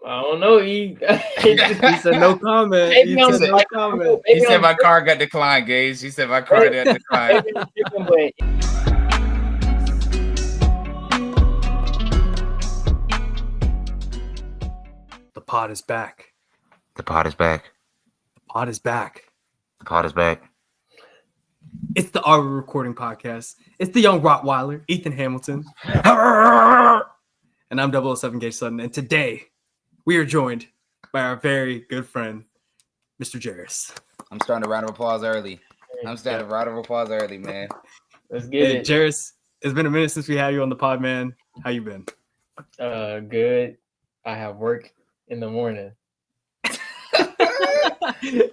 I don't know. He said no comment. maybe He I'm said no like, comment. maybe He said I'm my car got declined, Gage. He said my car got declined. maybe I'm tripping, but The pod is back. The pod is back. The pod is back. The pod is back. It's the Are We Recording podcast. It's the young Rottweiler, Ethan Hamilton. And I'm 007 Gage Sutton. And today we are joined by our very good friend, Mr. Jarris. I'm starting a round of applause early. Man. let's Get Hey, it. Jarris, it's been a minute since we had you on the pod, man. How you been? Good. I have work in the morning.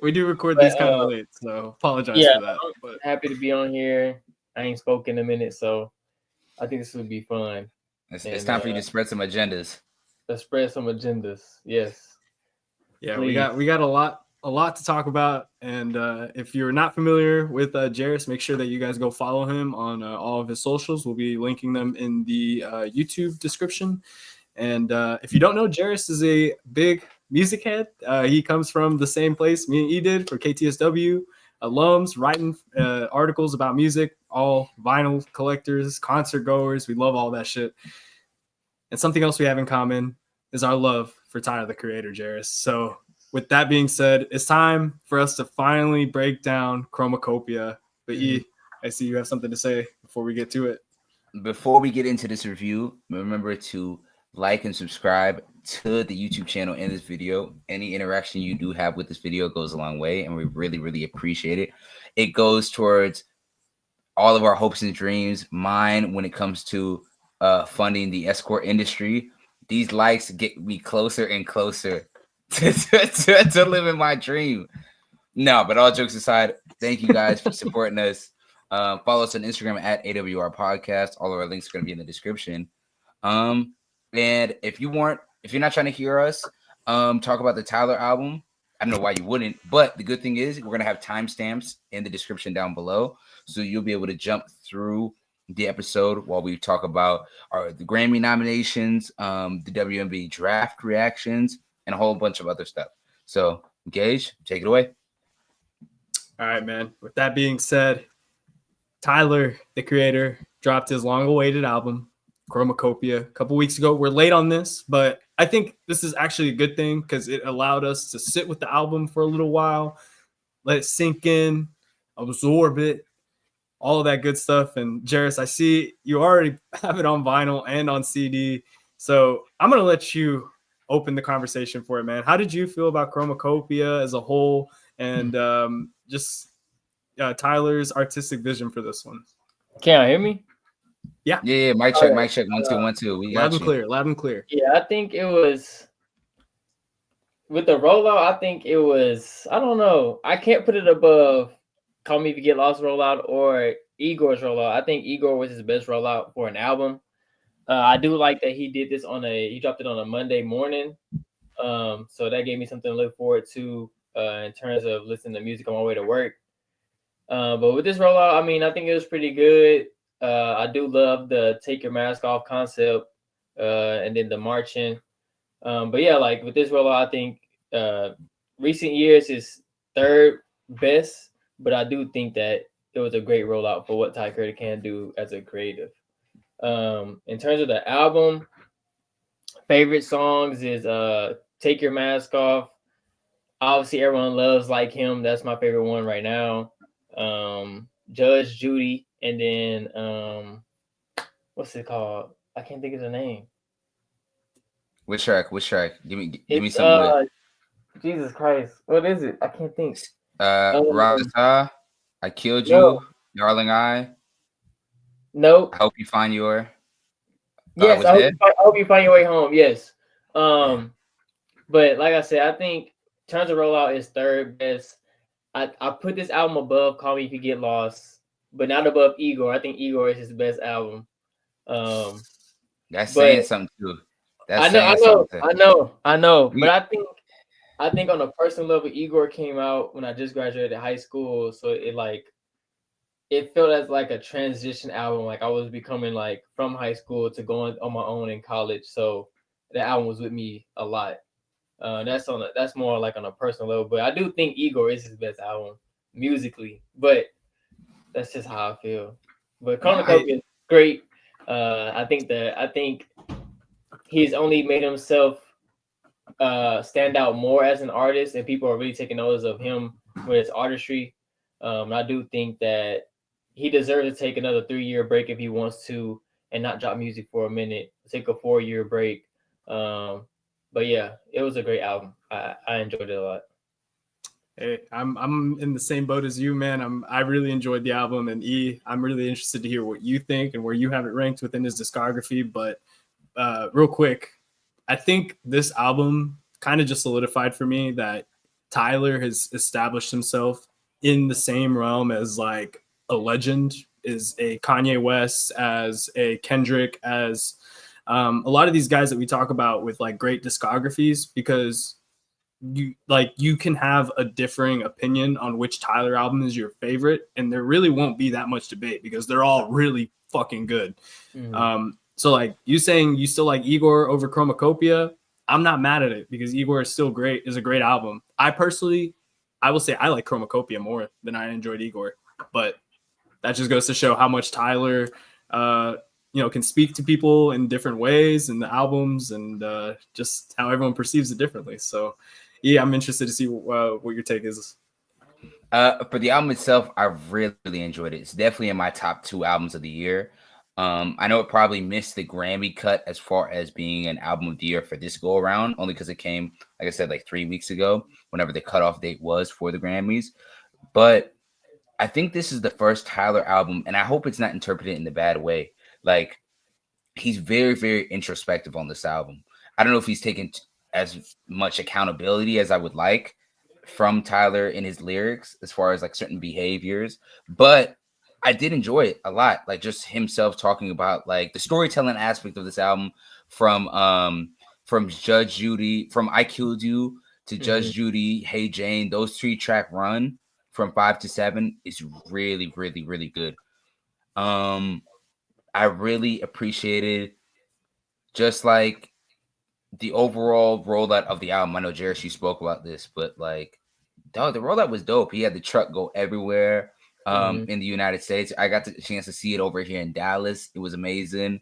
We do record these kind of late, so apologize for that. I'm happy to be on here. I ain't spoken in a minute, so I think this would be fun. It's time for you to spread some agendas. Let's spread some agendas. Yes. Yeah, Please. we got a lot to talk about. And if you're not familiar with Jarris, make sure that you guys go follow him on all of his socials. We'll be linking them in the YouTube description. And if you don't know, Jarris is a big music head. He comes from the same place me and E did for KTSW, alums, writing articles about music, all vinyl collectors, concert goers. We love all that shit. And something else we have in common is our love for Tyler, the Creator, Jarris. So with that being said, it's time for us to finally break down Chromakopia. But E, I see you have something to say before we get to it. Before we get into this review, remember to like and subscribe to the YouTube channel in this video. Any interaction you do have with this video goes a long way, and we really, really appreciate it. It goes towards all of our hopes and dreams. Mine, when it comes to funding the escort industry, these likes get me closer and closer to living my dream. No, but all jokes aside, thank you guys for supporting us. Follow us on Instagram at AWR Podcast. All of our links are going to be in the description. And if you're not trying to hear us talk about the Tyler album, I don't know why you wouldn't, but the good thing is we're going to have timestamps in the description down below. So you'll be able to jump through the episode while we talk about the Grammy nominations, the WNBA draft reactions, and a whole bunch of other stuff. So, Gage, take it away. All right, man. With that being said, Tyler, the Creator, dropped his long-awaited album, Chromakopia, a couple weeks ago. We're late on this, but I think this is actually a good thing because it allowed us to sit with the album for a little while, let it sink in, absorb it, all of that good stuff. And Jarris, I see you already have it on vinyl and on CD. So I'm going to let you open the conversation for it, man. How did you feel about Chromakopia as a whole and just Tyler's artistic vision for this one? Can you hear me? Yeah. Mic check. 1 2 1 2. We got loud and clear. Yeah, I think it was with the rollout. I think it was. I don't know. I can't put it above Call Me If You Get Lost rollout or Igor's rollout. I think Igor was his best rollout for an album. I do like that he did this he dropped it on a Monday morning. So that gave me something to look forward to in terms of listening to music on my way to work. But with this rollout, I mean, I think it was pretty good. I do love the take your mask off concept and then the marching. But yeah, like with this rollout, I think recent years is third best, but I do think that it was a great rollout for what Ty Creator can do as a creative. In terms of the album, favorite songs is Take Your Mask Off. Obviously, everyone loves Like Him. That's my favorite one right now. Judge Judy, and then what's it called? I can't think of the name. Which track? Give me some. Jesus Christ, what is it? I can't think. Raza, I Killed You, Darling I. Nope. I Hope You Find Your. Yes, I hope you find your way home. Yes. But like I said, I think in terms of rollout is third best. I put this album above Call Me If You Get Lost, but not above Igor. I think Igor is his best album. That's saying something too. I know. But I think on a personal level, Igor came out when I just graduated high school, so it felt as like a transition album. Like I was becoming like from high school to going on my own in college, so the album was with me a lot. That's more like on a personal level. But I do think Igor is his best album musically. But that's just how I feel. But Chromakopia is great. I think he's only made himself stand out more as an artist, and people are really taking notice of him with his artistry. I do think that he deserves to take another 3-year break if he wants to, and not drop music for a minute. Take a 4-year break. But yeah, it was a great album. I enjoyed it a lot. Hey, I'm in the same boat as you, man. I really enjoyed the album, and I'm really interested to hear what you think and where you have it ranked within his discography. But real quick, I think this album kind of just solidified for me that Tyler has established himself in the same realm as like a legend, is a Kanye West, as a Kendrick, as a lot of these guys that we talk about with like great discographies, because you can have a differing opinion on which Tyler album is your favorite, and there really won't be that much debate because they're all really fucking good. So like you saying you still like Igor over Chromakopia, I'm not mad at it because Igor is still great, is a great album. I will say I like Chromakopia more than I enjoyed Igor, but that just goes to show how much Tyler can speak to people in different ways in the albums, and just how everyone perceives it differently. So yeah, I'm interested to see what your take is. For the album itself, I really enjoyed it. It's definitely in my top 2 albums of the year. I know it probably missed the Grammy cut as far as being an album of the year for this go around, only because it came, like I said, like 3 weeks ago, whenever the cutoff date was for the Grammys. But I think this is the first Tyler album, and I hope it's not interpreted in the bad way. Like, he's very, very introspective on this album. I don't know if he's taken as much accountability as I would like from Tyler in his lyrics as far as like certain behaviors, but I did enjoy it a lot. Like just himself talking about like the storytelling aspect of this album from Judge Judy, from I Killed You to Judge Judy, Hey Jane, those 3-track run from 5 to 7 is really, really, really good. I really appreciated just like the overall rollout of the album. I know Jarris, you spoke about this, but like, dog, the rollout was dope. He had the truck go everywhere in the United States. I got the chance to see it over here in Dallas. It was amazing.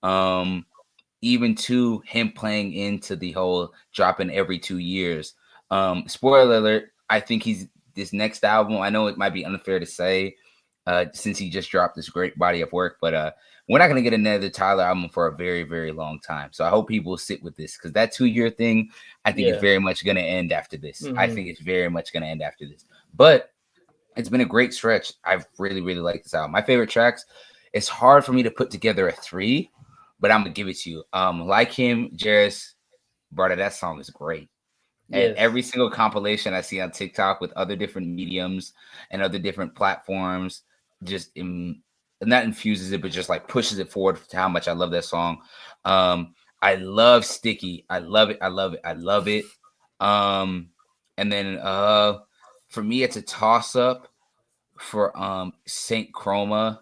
Even to him playing into the whole dropping every 2 years. Spoiler alert, I think this next album, I know it might be unfair to say since he just dropped this great body of work, but we're not going to get another Tyler album for a very, very long time. So I hope people sit with this, because that 2-year thing, I think is very much going to end after this. I think it's very much going to end after this. But it's been a great stretch. I've really, really liked this album. My favorite tracks, it's hard for me to put together a 3, but I'm going to give it to you. Like Him, Jarris, brother, that song is great. Yes. And every single compilation I see on TikTok with other different mediums and other different platforms just not infuses it, but just like pushes it forward to how much I love that song. I love Sticky. I love it. I love it. I love it. And then for me, it's a toss up for Saint Chroma,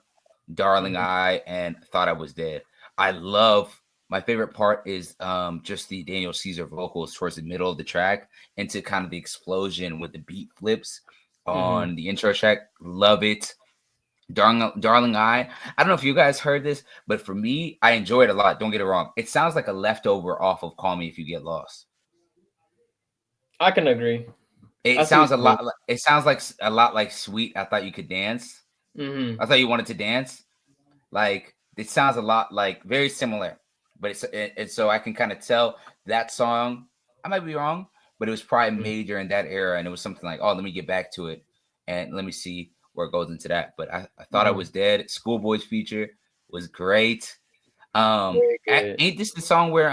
Darling I, and Thought I Was Dead. My favorite part is just the Daniel Caesar vocals towards the middle of the track into kind of the explosion with the beat flips on the intro track. Love it. Darling I don't know if you guys heard this, but for me, I enjoy it a lot. Don't get it wrong. It sounds like a leftover off of Call Me If You Get Lost. I can agree. It sounds a lot like Sweet. I Thought You Could Dance. I Thought You Wanted to Dance. Like, it sounds a lot like, very similar, but it's so I can kind of tell that song. I might be wrong, but it was probably made during that era, and it was something like, oh, let me get back to it and let me see where it goes into that. But I Thought I Was Dead. Schoolboy's feature was great. Ain't this the song where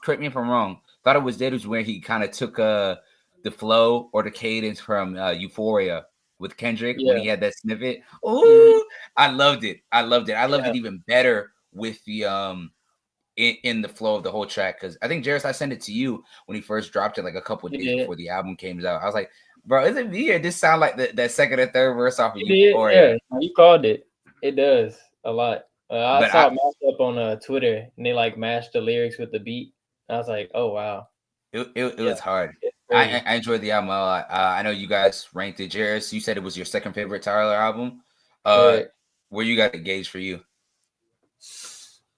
correct me if I'm wrong, Thought I Was Dead was where he kind of took the flow or the cadence from Euphoria with Kendrick when he had that snippet. Oh, I loved it. I loved it even better with the in the flow of the whole track, because I think, Jarris, I sent it to you when he first dropped it like a couple of days before the album came out. I was like, bro, is it me or this sound like that second or third verse off of Euphoria? Yeah, you called it. It does a lot. I saw it mashed up on Twitter, and they like mashed the lyrics with the beat. I was like, oh wow. It was hard. It's crazy. I enjoyed the album a lot. I know you guys ranked it. Jarris, you said it was your second favorite Tyler album. Correct. Where you got the Gage for you?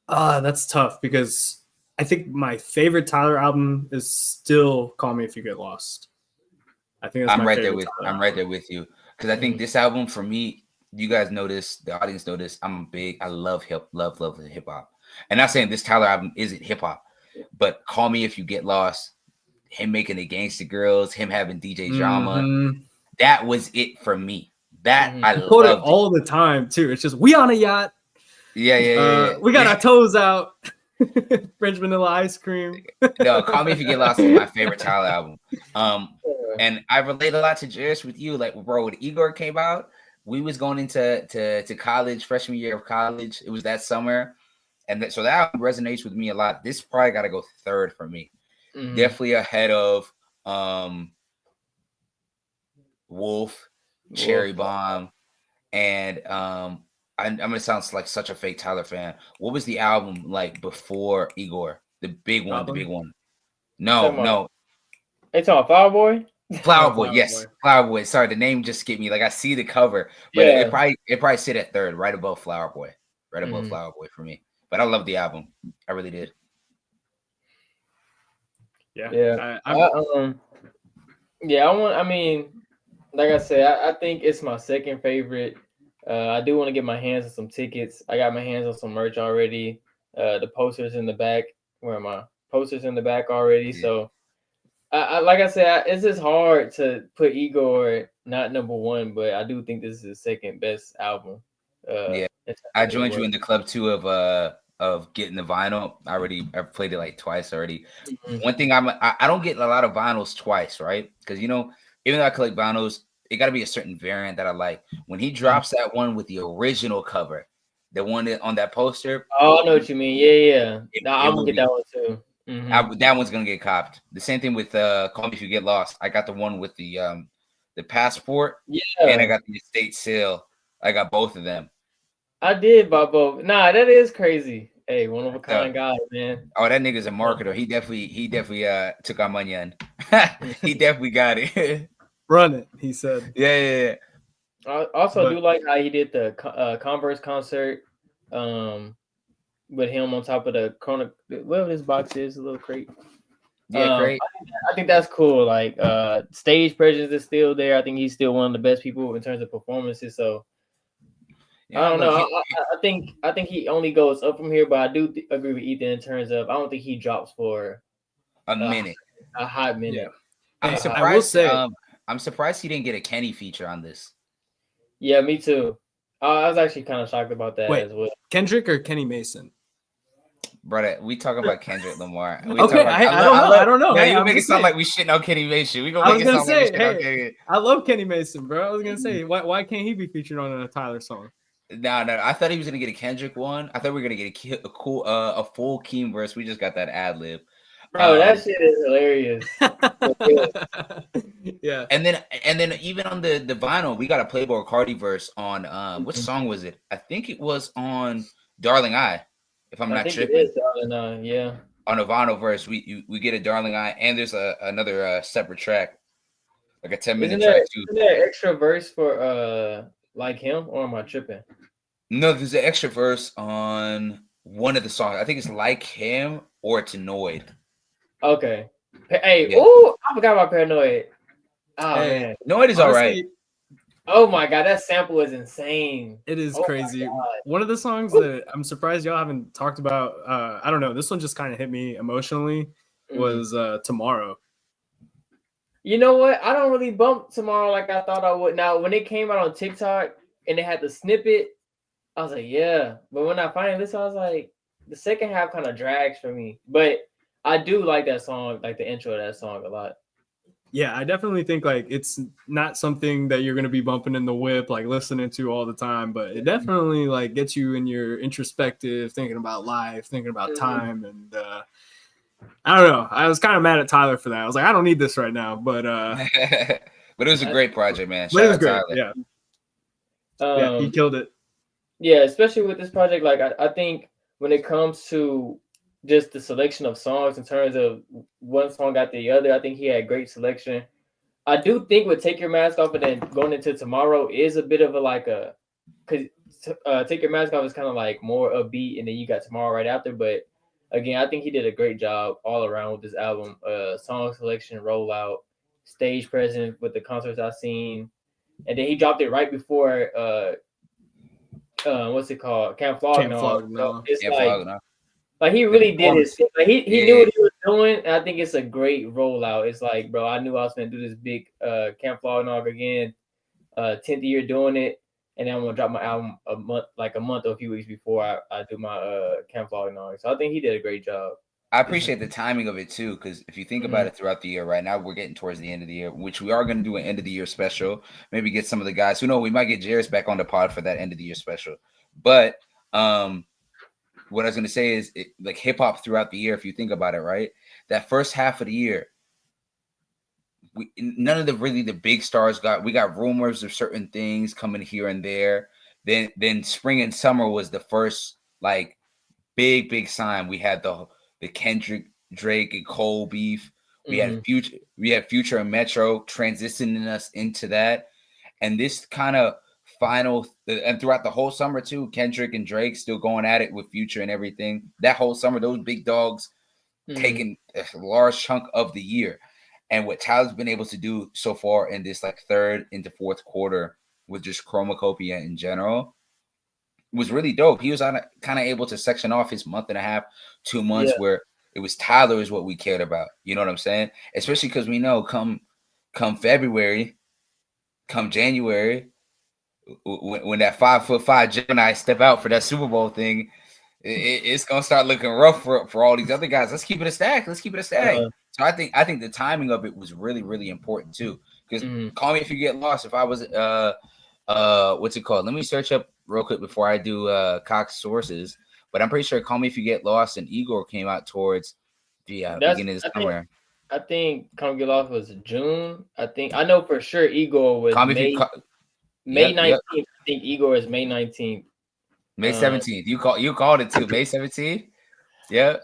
That's tough because I think my favorite Tyler album is still "Call Me If You Get Lost." I think that's I'm my right favorite. there with Tyler I'm right album. there with you because I think this album for me, you guys notice, the audience notice, I love love hip hop. And not saying this Tyler album isn't hip hop, but "Call Me If You Get Lost," him making the Gangsta Girls, him having DJ Drama, that was it for me. That I quote it loved all the time too. It's just we on a yacht. Yeah. We got our toes out. French vanilla ice cream. No, "Call Me If You Get Lost" is my favorite Tyler album. And I relate a lot to Jarris with you. Like, bro, when Igor came out, we was going into college, freshman year of college. It was that summer, and so that album resonates with me a lot. This probably got to go third for me. Definitely ahead of Wolf, Cherry Bomb, and I'm gonna sound like such a fake Tyler fan. What was the album like before Igor? The big one, the big one. No. It's on Flower Boy. Flower Boy, yes, Flower Boy. Sorry, the name just skipped me. Like I see the cover, but it probably sit at third, right above Flower Boy, above Flower Boy for me. But I love the album, I really did. Yeah. I mean, like I said, I think it's my second favorite. I do want to get my hands on some tickets. I got my hands on some merch already. The posters in the back. Where are my posters in the back already? Yeah. So, like I said, it's just hard to put Igor not number one, but I do think this is his second best album. I joined you in the club too of getting the vinyl. I've played it like twice already. One thing I don't get a lot of vinyls twice, right? Because even though I collect vinyls, it got to be a certain variant that I like. When he drops that one with the original cover, the one on that poster. Oh, I know what you mean. Yeah. No, I'm gonna get that one too. That one's gonna get copped. The same thing with "Call Me If You Get Lost." I got the one with the passport, and I got the estate sale. I got both of them. I did buy both. Nah, that is crazy. Hey, one of a kind guy, man. Oh, that nigga's a marketer. He definitely took our money in. He definitely got it. Run it, he said. Yeah. I also do like how he did the Converse concert with him on top of the whatever this box is, a little crate. Yeah, great. I think that's cool. Like stage presence is still there. I think he's still one of the best people in terms of performances. So I don't know. I think he only goes up from here, but I do agree with Ethan in terms of I don't think he drops for a minute, a hot minute. Yeah. I'm surprised. I will say, I'm surprised he didn't get a Kenny feature on this. Yeah, me too. I was actually kind of shocked about that as well. Kendrick or Kenny Mason? Brother, we talking about Kendrick Lamar. I don't know. Yeah, you make it sound like we shitting on Kenny Mason. We gonna make it sound like we shitting on Kenny. I love Kenny Mason, bro. I was gonna say, why can't he be featured on a Tyler song? No. I thought he was gonna get a Kendrick one. I thought we were gonna get a cool, a full Keem verse. We just got that ad lib. Bro, that shit is hilarious. Yeah. And then even on the vinyl, we got a Playboy Cardi verse on what song was it? I think it was on Darling I, if I'm not tripping. It is Darling I, yeah. On a vinyl verse, we get a Darling I, and there's another separate track, like a 10-minute track too. Isn't there an extra verse for Like Him, or am I tripping? No, there's an extra verse on one of the songs. I think it's Like Him or it's Annoyed. Okay. Hey, I forgot about Paranoid. Oh man, Annoyed is all right. Oh my god, that sample is insane. It is crazy. One of the songs that I'm surprised y'all haven't talked about, I don't know, this one just kind of hit me emotionally, was Tomorrow. You know what? I don't really bump Tomorrow like I thought I would. Now, when it came out on TikTok and they had the snippet, I was like, yeah. But when I finally listened, I was like, the second half kind of drags for me. But I do like that song, like the intro of that song a lot. Yeah, I definitely think like it's not something that you're going to be bumping in the whip, like listening to all the time, but it definitely like gets you in your introspective, thinking about life, thinking about time. And I don't know. I was kind of mad at Tyler for that. I was like, I don't need this right now, but but it was a great project, man. But it was great. Tyler. Yeah, he killed it. Yeah, especially with this project. Like I think when it comes to just the selection of songs in terms of one song got the other. I think he had great selection. I do think with Take Your Mask Off and then going into Tomorrow is a bit of a like a because Take Your Mask Off is kind of like more upbeat, and then you got Tomorrow right after. But again, I think he did a great job all around with this album. Song selection, rollout, stage presence with the concerts I've seen, and then he dropped it right before what's it called? Can't Flog Can't No. Flog So No. it's Yeah, Flog, no. like he The really did his performance. thing. Like he Yeah. knew what he was doing. And I think it's a great rollout. It's like, bro, I knew I was gonna do this big Camp Flog Nog again. 10th year doing it, and then I'm gonna drop my album a month or a few weeks before I do my Camp Flog Nog. So I think he did a great job. I appreciate the timing of it too, because if you think about it throughout the year, right now we're getting towards the end of the year, which we are going to do an end of the year special. Maybe get some of the guys who know we might get Jarris back on the pod for that end of the year special. But what I was going to say is like hip hop throughout the year. If you think about it, right, that first half of the year, none of the big stars we got rumors of certain things coming here and there. Then spring and summer was the first like big sign. We had the Kendrick, Drake, and Cole beef. We had Future and Metro transitioning us into that, and this kind of final and throughout the whole summer too. Kendrick and Drake still going at it with Future and everything. That whole summer, those big dogs taking a large chunk of the year, and what Tyler's been able to do so far in this like third into fourth quarter with just Chromacopia in general was really dope. He was kind of able to section off his month and a half, 2 months where it was Tyler is what we cared about. You know what I'm saying? Especially because we know come February, come January, when that 5'5" Gemini step out for that Super Bowl thing, it's gonna start looking rough for all these other guys. Let's keep it a stack. So I think the timing of it was really important too. Because call me if you get lost. If I was what's it called? Let me search up real quick before I do Cox sources. But I'm pretty sure Call Me If You Get Lost and Igor came out towards the beginning of the summer. I think Come Get Lost was June. I know for sure Igor was May 19th. Yep. I think Igor is May 19th. May 17th. You called it too. May 17th. Yeah.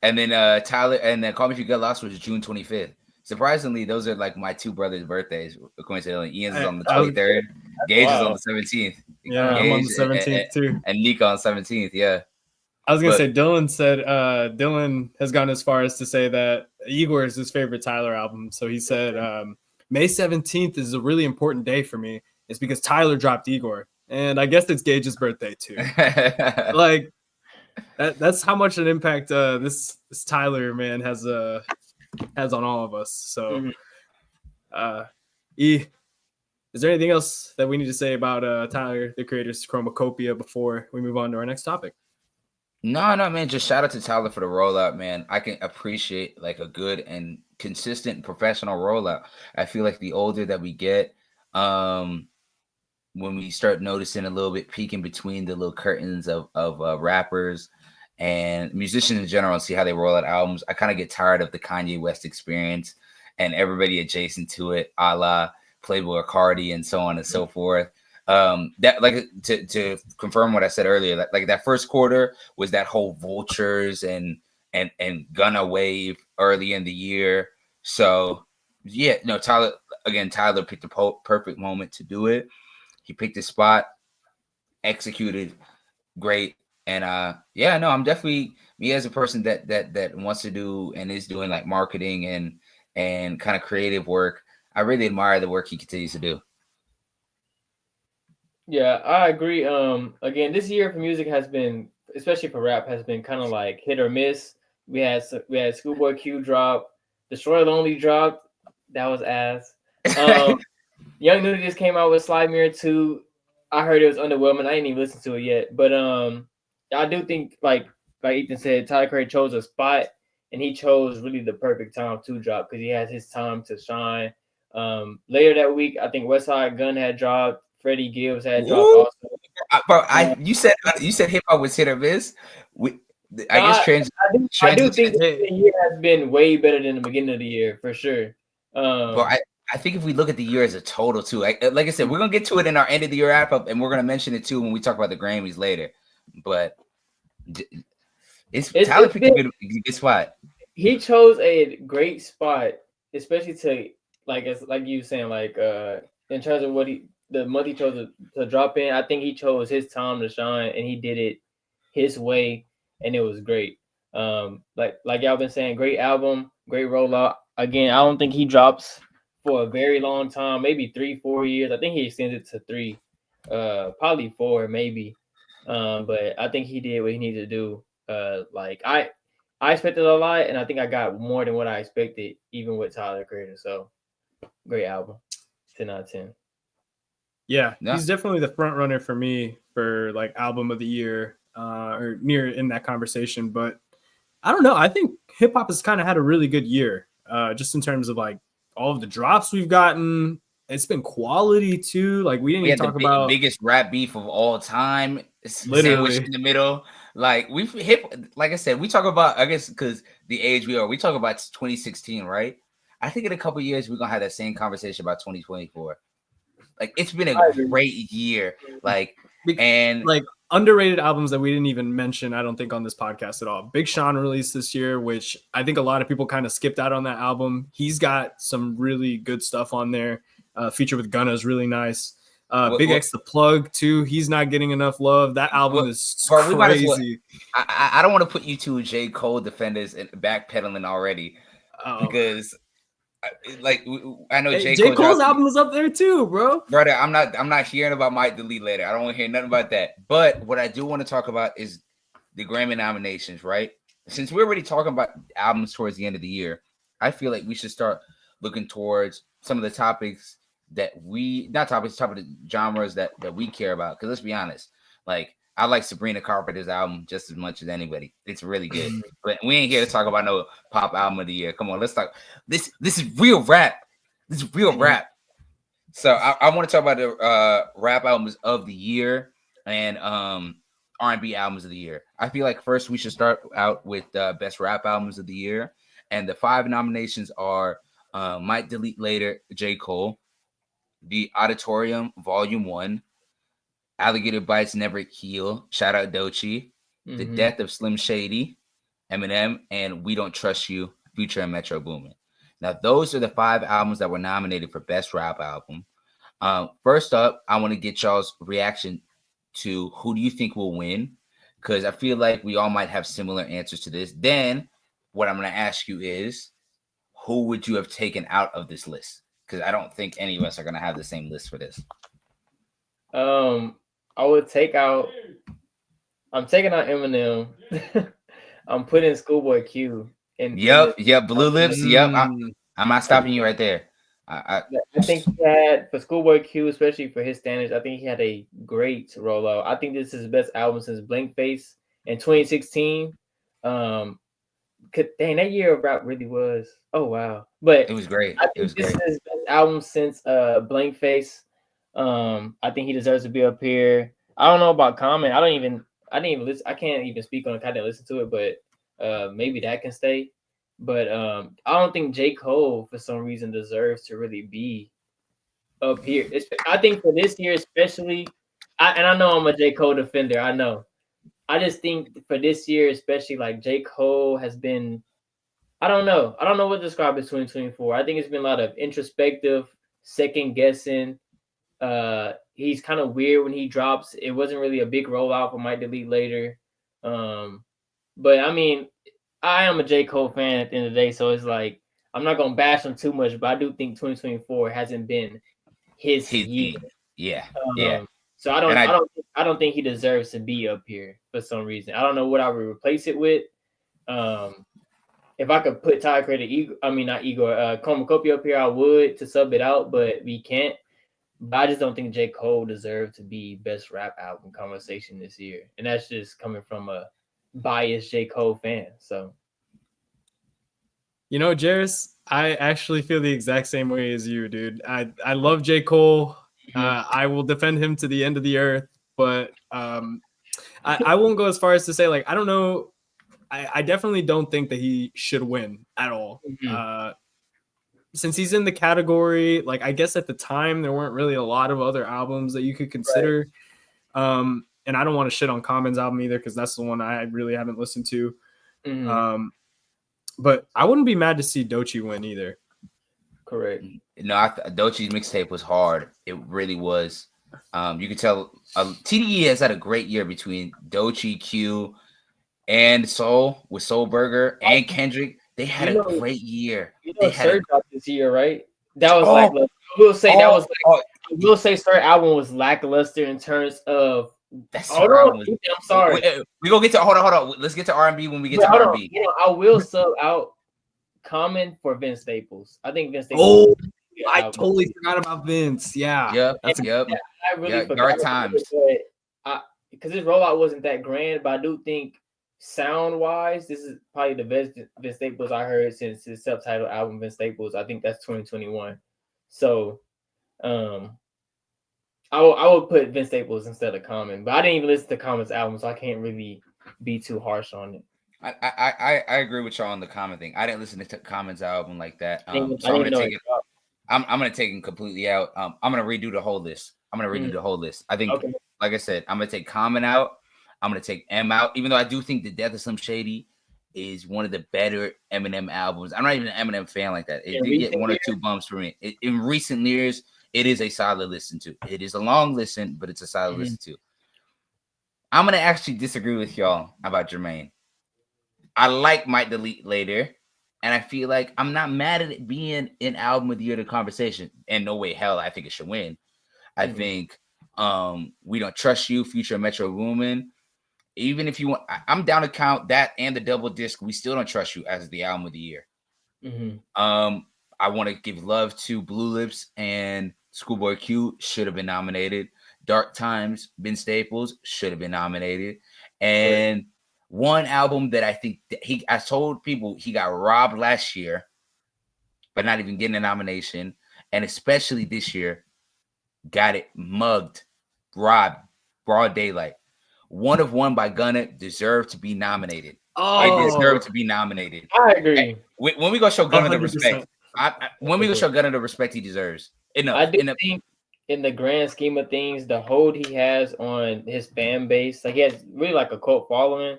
And then Tyler and then Call Me If You Get Lost was June 25th. Surprisingly, those are like my two brothers' birthdays. Coincidentally, Ian's is on the 23rd. Gage is on the 17th. Yeah, Gage I'm on the 17th too. And Nico on 17th. Yeah. I was gonna say Dylan has gone as far as to say that Igor is his favorite Tyler album. So he said May 17th is a really important day for me. It's because Tyler dropped Igor, and I guess it's Gage's birthday too. Like that's how much an impact this Tyler man has on all of us. So is there anything else that we need to say about Tyler, the creator's Chromakopia, before we move on to our next topic? No, man. Just shout out to Tyler for the rollout, man. I can appreciate like a good and consistent professional rollout. I feel like the older that we get, when we start noticing a little bit peeking between the little curtains of rappers and musicians in general and see how they roll out albums, I kind of get tired of the Kanye West experience and everybody adjacent to it, a la Playboy Cardi and so on and so forth. That like to confirm what I said earlier, like that first quarter was that whole Vultures and Gunna wave early in the year. So yeah, no, Tyler picked the perfect moment to do it. He picked his spot, executed great, and I'm definitely me as a person that wants to do and is doing like marketing and kind of creative work. I really admire the work he continues to do. Yeah, I agree. Again, this year for music has been, especially for rap, has been kind of like hit or miss. We had Schoolboy Q drop, Destroy Lonely dropped. That was ass. Young Nudy just came out with Slide Mirror 2. I heard it was underwhelming. I didn't even listen to it yet, but I do think like Ethan said, Tyler Creator chose a spot, and he chose really the perfect time to drop because he has his time to shine. Later that week, I think Westside Gunn had dropped. Freddie Gibbs had dropped also. You said hip hop was hit or miss. I do think the year has been way better than the beginning of the year for sure. But I think if we look at the year as a total too, like I said, we're gonna get to it in our end of the year wrap up, and we're gonna mention it too when we talk about the Grammys later. But Tyler picked a good spot. He chose a great spot, especially to like you were saying, like in terms of the month he chose to drop in. I think he chose his time to shine, and he did it his way, and it was great. Like y'all been saying, great album, great rollout. Again, I don't think he drops for a very long time, maybe 3-4 years. I think he extended to 3, probably 4, maybe. But I think he did what he needed to do. Like I expected a lot, and I think I got more than what I expected, even with Tyler Creator. So great album, 10 out of 10. Yeah, he's definitely the front runner for me for like album of the year, or near in that conversation. But I don't know. I think hip hop has kind of had a really good year, just in terms of like all of the drops we've gotten. It's been quality too. Like we didn't even talk about biggest rap beef of all time. Literally. Sandwich in the middle. Like we've hit, like I said, we talk about, I guess because the age we are, we talk about 2016, right? I think in a couple of years we're gonna have that same conversation about 2024. Like it's been a great year. Like underrated albums that we didn't even mention, I don't think, on this podcast at all. Big Sean released this year, which I think a lot of people kind of skipped out on that album. He's got some really good stuff on there. Feature with Gunna is really nice. Big X The Plug too. He's not getting enough love. That album is crazy. I don't want to put you two J.Cole defenders and backpedaling already because like I know J.Cole's album is up there too, bro. Brother, I'm not hearing about Might Delete Later. I don't want to hear nothing about that. But what I do want to talk about is the Grammy nominations, right? Since we're already talking about albums towards the end of the year, I feel like we should start looking towards some of the topics that top of the genres that we care about. Because let's be honest, like I like Sabrina Carpenter's album just as much as anybody. It's really good. But we ain't here to talk about no pop album of the year. Come on, let's talk. This is real rap. This is real rap. So I want to talk about the rap albums of the year and R&B albums of the year. I feel like first we should start out with best rap albums of the year. And the 5 nominations are Might Delete Later, J.Cole, The Auditorium, Volume 1, Alligator Bites Never Heal, shout out Doechii, The Death of Slim Shady, Eminem, and We Don't Trust You, Future and Metro Boomin. Now, those are the 5 albums that were nominated for Best Rap Album. First up, I want to get y'all's reaction to who do you think will win? Because I feel like we all might have similar answers to this. Then, what I'm going to ask you is, who would you have taken out of this list? Because I don't think any of us are going to have the same list for this. I would take out. I'm taking out Eminem. I'm putting Schoolboy Q. Yep. Blue Lips. Yep. I'm not stopping you right there. I think he had, for Schoolboy Q, especially for his standards, I think he had a great rollout. I think this is his best album since Blank Face in 2016. Dang, that year of rap really was. Oh wow! But it was great. I think this is his best album since Blank Face. I think he deserves to be up here. I don't know about Common. I didn't even listen. I can't even speak on it. I didn't listen to it, but maybe that can stay. But I don't think J.Cole for some reason deserves to really be up here. I think for this year especially, I know I'm a J.Cole defender. I know. I just think for this year especially, like J.Cole has been, I don't know what to describe as 2024. I think it's been a lot of introspective, second guessing. He's kind of weird when he drops. It wasn't really a big rollout for Might Delete Later. But I mean, I am a J. Cole fan at the end of the day, so it's like I'm not gonna bash him too much, but I do think 2024 hasn't been his year. Yeah. So I don't think he deserves to be up here for some reason. I don't know what I would replace it with. If I could put Tyler Creator, Chromakopia up here, I would to sub it out, but we can't. But I just don't think J. Cole deserved to be best rap album conversation this year, and that's just coming from a biased J. Cole fan. So, Jarris, I actually feel the exact same way as you, dude. I love J. Cole. I will defend him to the end of the earth, but I won't go as far as to say, like, I don't know. I definitely don't think that he should win at all. Since he's in the category, like, I guess at the time there weren't really a lot of other albums that you could consider. Right. and I don't want to shit on Common's album either because that's the one I really haven't listened to. But I wouldn't be mad to see Doechii win either. Correct. No, Doechii's mixtape was hard. It really was. You could tell TDE has had a great year between Doechii, Q, and Soul with Soul Burger and Kendrick. They had a great year. Sir dropped this year, right? That was I will say Sir album was lackluster in terms of. That's I'm sorry. We gonna get to hold on. Let's get to R&B when we get to R&B. I will sub out Common for Vince Staples. I think Vince Staples. I totally forgot about Vince. Yeah. Yep. I really forgot about it, because his rollout wasn't that grand, but I do think sound-wise, this is probably the best Vince Staples I heard since his subtitle album, Vince Staples. I think that's 2021. So, I would put Vince Staples instead of Common, but I didn't even listen to Common's album, so I can't really be too harsh on it. I agree with y'all on the Common thing. I didn't listen to Common's album like that. So I'm gonna take it. I'm gonna take him completely out. I'm gonna redo the whole list. I think, like I said, I'm gonna take Common out. I'm gonna take M out, even though I do think The Death of Slim Shady is one of the better Eminem albums. I'm not even an Eminem fan like that. It did get one or two bumps for me. In recent years, it is a solid listen to. It is a long listen, but it's a solid listen to. I'm gonna actually disagree with y'all about Jermaine. I like Might Delete Later, and I feel like I'm not mad at it being an album of the year to conversation. And no way, hell, I think it should win. I think We Don't Trust You, Future Metro Boomin. Even if you want, I'm down to count that and the double disc. We Still Don't Trust You as the album of the year. I want to give love to Blue Lips and Schoolboy Q. Should have been nominated. Dark Times, Ben Staples should have been nominated. And one album that I think that I told people he got robbed last year, but not even getting a nomination, and especially this year, got it mugged, robbed, broad daylight. One of One by Gunna deserved to be nominated. It deserved to be nominated. I agree. When we go show Gunna the respect, when we go show Gunna the respect he deserves. I think in the grand scheme of things, the hold he has on his fan base, like he has really like a cult following,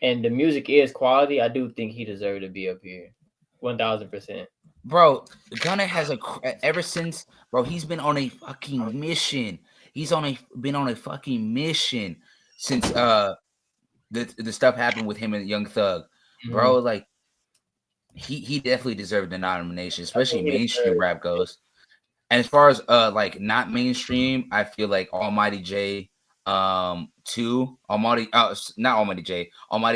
and the music is quality. I do think he deserved to be up here, 1000%. Bro, Gunna has ever since, bro, he's been on a fucking mission. He's been on a fucking mission since the stuff happened with him and Young Thug. Bro, like he definitely deserved the nomination, especially mainstream rap goes. And as far as like not mainstream, I feel like Almighty J 2, Almighty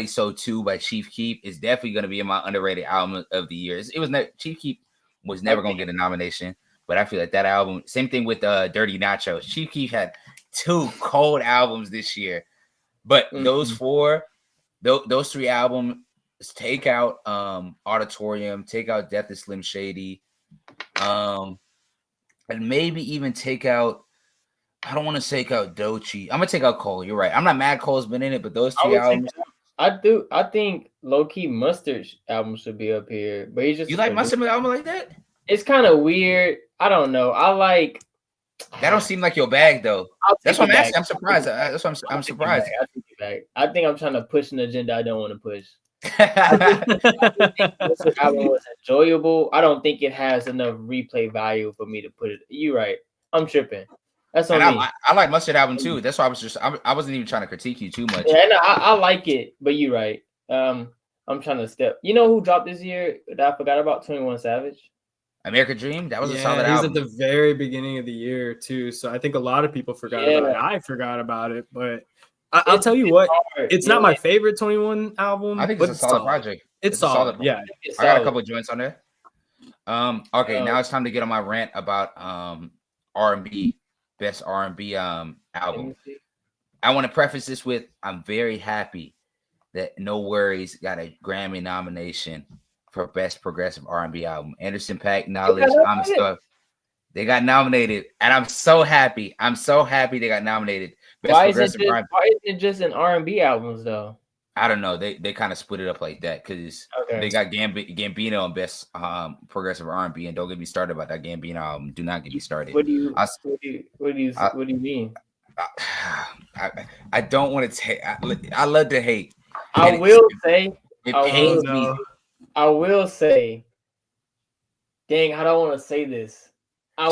So 2 by Chief Keef is definitely going to be in my underrated album of the year. Chief Keef was never going to get a nomination, but I feel like that album, same thing with Dirty Nachos. Chief Keef had 2 cold albums this year, but those 3 albums, take out Auditorium, take out Death of Slim Shady, and maybe even take out, I don't want to take out Doechii. I'm gonna take out Cole. You're right. I'm not mad Cole's been in it, but those 3 albums. I think low-key Mustard's album should be up here. But he's just, you like Mustard's album like that? It's kind of weird. I don't know. That don't seem like your bag though. That's what I'm asking. I'm surprised. That's what I'm surprised. I think I'm trying to push an agenda I don't want to push. I think this album was enjoyable. I don't think it has enough replay value for me to put it. You're right. I'm tripping. That's on me. I like Mustard album too. That's why I wasn't even trying to critique you too much. Yeah, no, I like it, but you're right. I'm trying to step. You know who dropped this year that I forgot about? 21 Savage. America Dream. That was a solid album. He's at the very beginning of the year too, so I think a lot of people forgot about it. I forgot about it, but I'll tell you what, it's not my favorite 21 album. I think it's a solid project. It's solid. Yeah, I got a couple of joints on there. Okay, now it's time to get on my rant about R&B, best R&B album. I want to preface this with, I'm very happy that No Worries got a Grammy nomination for best progressive R&B album. Anderson .Paak, Knowledge, I'm Stuck. They got nominated, and I'm so happy. They got nominated. Why is it just in R&B albums though? I don't know. They kind of split it up like that because they got Gambino on best progressive R&B, and don't get me started about that Gambino album. Do not get me started. What do you mean? I don't want to take. I love to hate. I will say. It I pains will, me. I will say. Dang, I don't want to say this.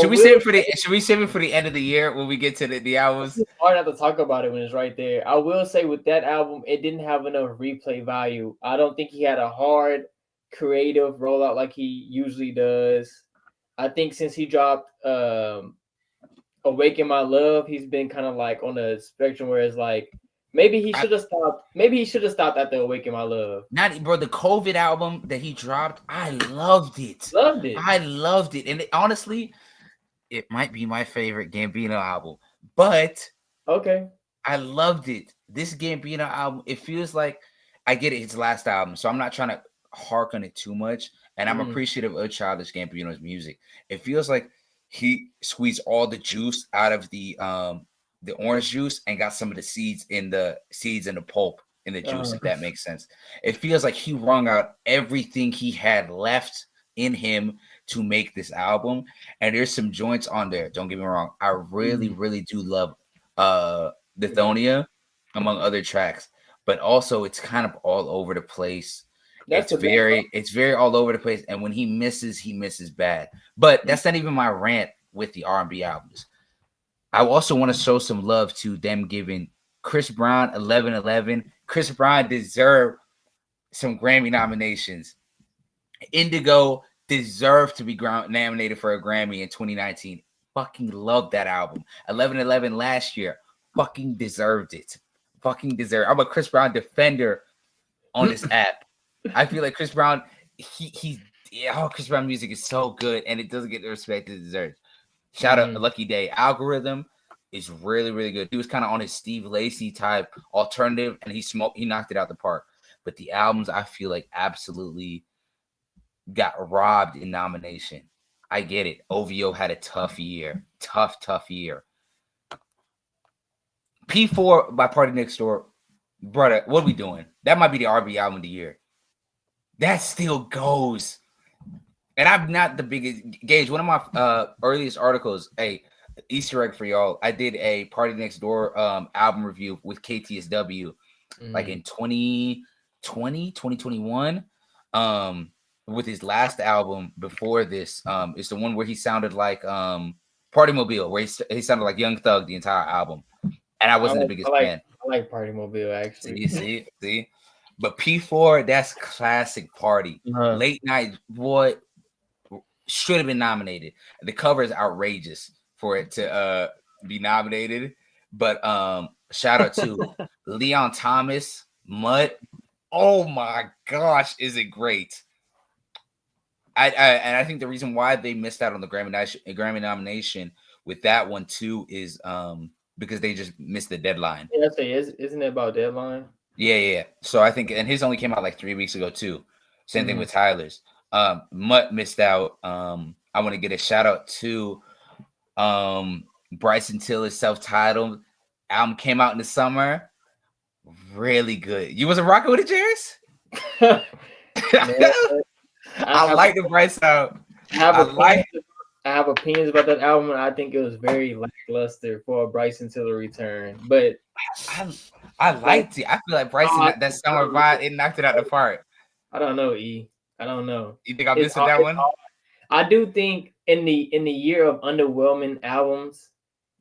Should we save it for the end of the year when we get to the albums? It's hard not to talk about it when it's right there. I will say with that album, it didn't have enough replay value. I don't think he had a hard creative rollout like he usually does. I think since he dropped Awaken My Love, he's been kind of like on the spectrum where it's like maybe he should have stopped. Maybe he should have stopped at the Awaken My Love. Bro, the COVID album that he dropped, I loved it. I loved it. And honestly, it might be my favorite Gambino album. But okay, I loved it. This Gambino album, it feels like I get it, his last album. So I'm not trying to hark on it too much. And I'm appreciative of Childish Gambino's music. It feels like he squeezed all the juice out of the orange juice and got some of the seeds in the pulp in the juice, if that makes sense. It feels like he wrung out everything he had left in him to make this album. And there's some joints on there. Don't get me wrong. I really, really do love Lithonia, among other tracks. But also it's kind of all over the place. It's very all over the place. And when he misses bad. But that's not even my rant with the R&B albums. I also want to show some love to them giving Chris Brown 11-11. Chris Brown deserved some Grammy nominations. Indigo deserved to be nominated for a Grammy in 2019. Fucking love that album. 11-11 last year. Fucking deserved it. I'm a Chris Brown defender on this app. I feel like Chris Brown, Chris Brown music is so good and it doesn't get the respect it deserves. Shout out to Lucky Day. Algorithm is really, really good. He was kind of on his Steve Lacy type alternative and he knocked it out the park. But the albums, I feel like absolutely got robbed in nomination. I get it. OVO had a tough year. Tough year. P4 by Party Next Door. Brother, what are we doing? That might be the R&B album of the year. That still goes. And I'm not the biggest Gage. One of my earliest articles, Easter egg for y'all. I did a Party Next Door album review with KTSW like in 2021. With his last album before this. It's the one where he sounded like Party Mobile, where he sounded like Young Thug the entire album. And I wasn't the biggest fan. I like Party Mobile, actually. See? But P4, that's classic Party. Late Night, boy, should have been nominated. The cover is outrageous for it to be nominated. But shout out to Leon Thomas, Mutt. Oh my gosh, is it great? I think the reason why they missed out on the Grammy nomination with that one too is because they just missed the deadline. Yeah, isn't it about deadline? Yeah. So I think, and his only came out like 3 weeks ago too. Same thing with Tyler's. Mutt missed out. I want to get a shout out to Bryson Tiller's self-titled album came out in the summer. Really good. You wasn't rocking with it, Jarris? I like the Bryce out. I have opinions about that album, and I think it was very lackluster for a Bryson Tiller return. But I liked it. I feel like Bryson that summer vibe, it knocked it out the park. I don't know, E. I don't know. You think I'm missing that one? I do think in the year of underwhelming albums,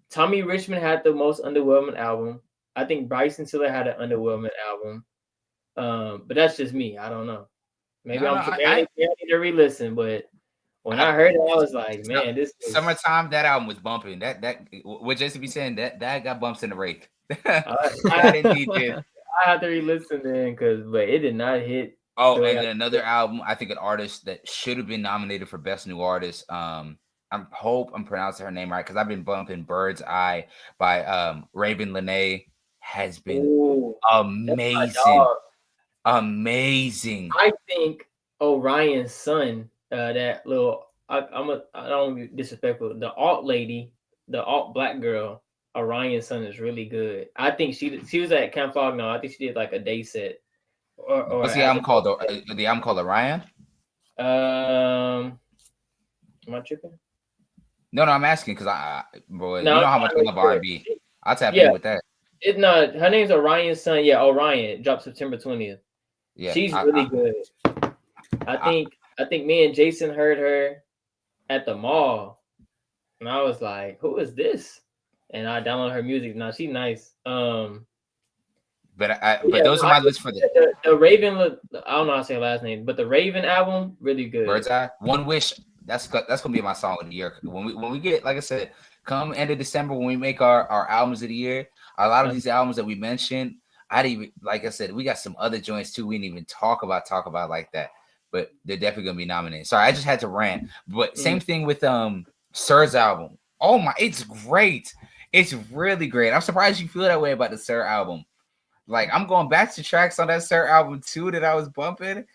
Tommy Richmond had the most underwhelming album. I think Bryson Tiller had an underwhelming album. But that's just me. I don't know. Maybe I need to re-listen, but when I heard it, I was like, man, this is... Summertime, that album was bumping. That what Jason be saying, that got bumps in the rake. I have to re-listen then, but it did not hit. Oh, and then another album, I think an artist that should have been nominated for Best New Artist. I hope I'm pronouncing her name right because I've been bumping Bird's Eye by Raven Lenae. Has been amazing. Amazing. I think Orion's son, that little I don't want to be disrespectful. The alt lady, the alt black girl, Orion's son is really good. I think she was at Camp Flog. No, I think she did like a day set. What's the album called? The album called Orion? Am I tripping? No, I'm asking because you know how much I love R&B. I'll tap in with that. It's not. Her name's Orion's son. Yeah, Orion dropped September 20th. Yeah, She's really good. I think me and Jason heard her at the mall, and I was like, "Who is this?" And I downloaded her music. Now she's nice. But those are my list for the Raven. I don't know how to say her last name, but the Raven album really good. Bird's Eye. One Wish. That's gonna be my song of the year. When we get, like I said, come end of December when we make our albums of the year. A lot of these albums that we mentioned, like I said, we got some other joints too. We didn't even talk about like that, but they're definitely gonna be nominated. Sorry, I just had to rant. But same thing with Sir's album. Oh my, it's great. It's really great. I'm surprised you feel that way about the Sir album. Like, I'm going back to tracks on that Sir album too that I was bumping.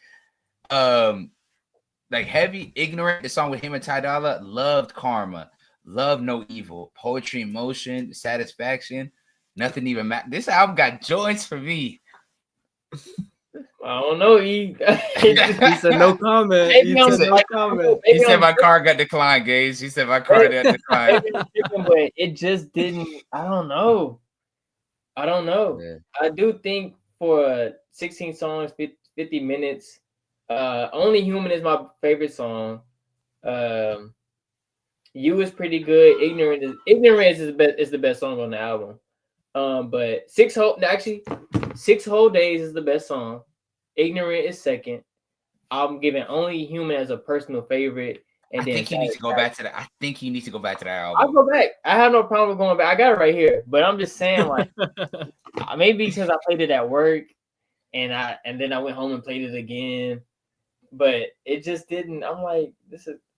Like Heavy, Ignorant, the song with him and Ty Dolla, loved Karma, Love No Evil, Poetry in Motion, Satisfaction, Nothing Even Matters. This album got joints for me. I don't know. He said no comment. He said my car got declined, Gage. He said my car got declined. But it just didn't. I don't know. Yeah. I do think for 16 songs, 50 minutes, Only Human is my favorite song. You is pretty good. Ignorance is the best song on the album. But 6 whole days is the best song. Ignorant is second. I'm giving Only Human as a personal favorite. And I think he needs to go back to that. I think he needs to go back to that album. I'll go back. I have no problem with going back. I got it right here. But I'm just saying, like, maybe because I played it at work, and then I went home and played it again. But it just didn't. I'm like,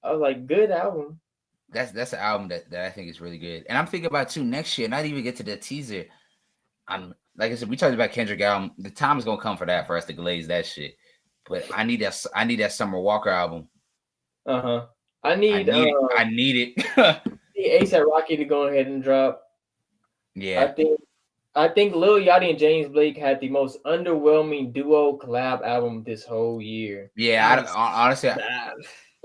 I was like, good album. That's an album that I think is really good. And I'm thinking about too next year. Not even get to the teaser. I'm like I said, we talked about Kendrick album. The time is gonna come for us to glaze that shit. But I need that Summer Walker album. I need it. I need A$AP Rocky to go ahead and drop. Yeah. I think Lil Yachty and James Blake had the most underwhelming duo collab album this whole year. Yeah, honestly, I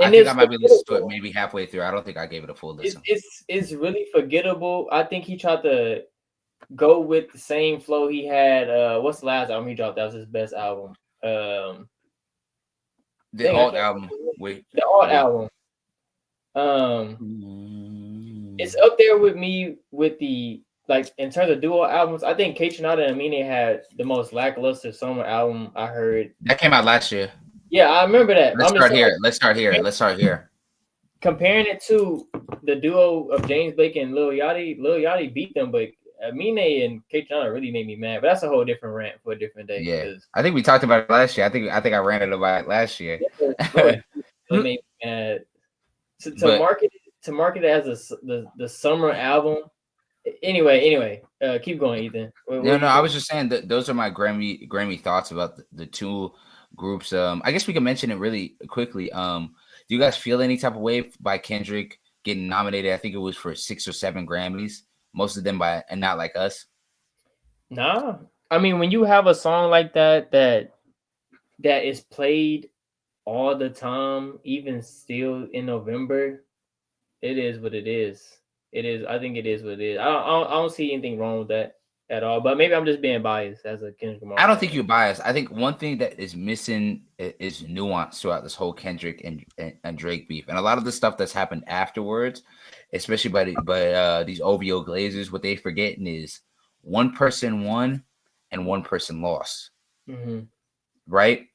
think I might be listening to it maybe halfway through. I don't think I gave it a full listen. It's really forgettable. I think he tried to go with the same flow he had. What's the last album he dropped? That was his best album. The Alt album. The Alt album. It's up there with me with the, like, in terms of duo albums. I think K Tronada and Amine had the most lackluster summer album I heard. That came out last year. Yeah, I remember that. Let's start here. Comparing it to the duo of James Blake and Lil Yachty beat them, but Amine and K Tronada really made me mad. But that's a whole different rant for a different day. Yeah, I think we talked about it last year. I think I ranted about it last year. It made me mad. To market it as the summer album. Anyway, keep going, Ethan. No, I was just saying that those are my Grammy thoughts about the two groups. I guess we can mention it really quickly. Do you guys feel any type of way by Kendrick getting nominated? I think it was for 6 or 7 Grammys, most of them by And Not Like Us. Nah, I mean, when you have a song like that is played all the time, even still in November, it is what it is. It is. I think it is what it is. I don't see anything wrong with that at all. But maybe I'm just being biased as a Kendrick Lamar. I don't think you're biased. I think one thing that is missing is nuance throughout this whole Kendrick and Drake beef, and a lot of the stuff that's happened afterwards, especially by these OVO Glazers. What they forgetting is one person won and one person lost. Mm-hmm. Right?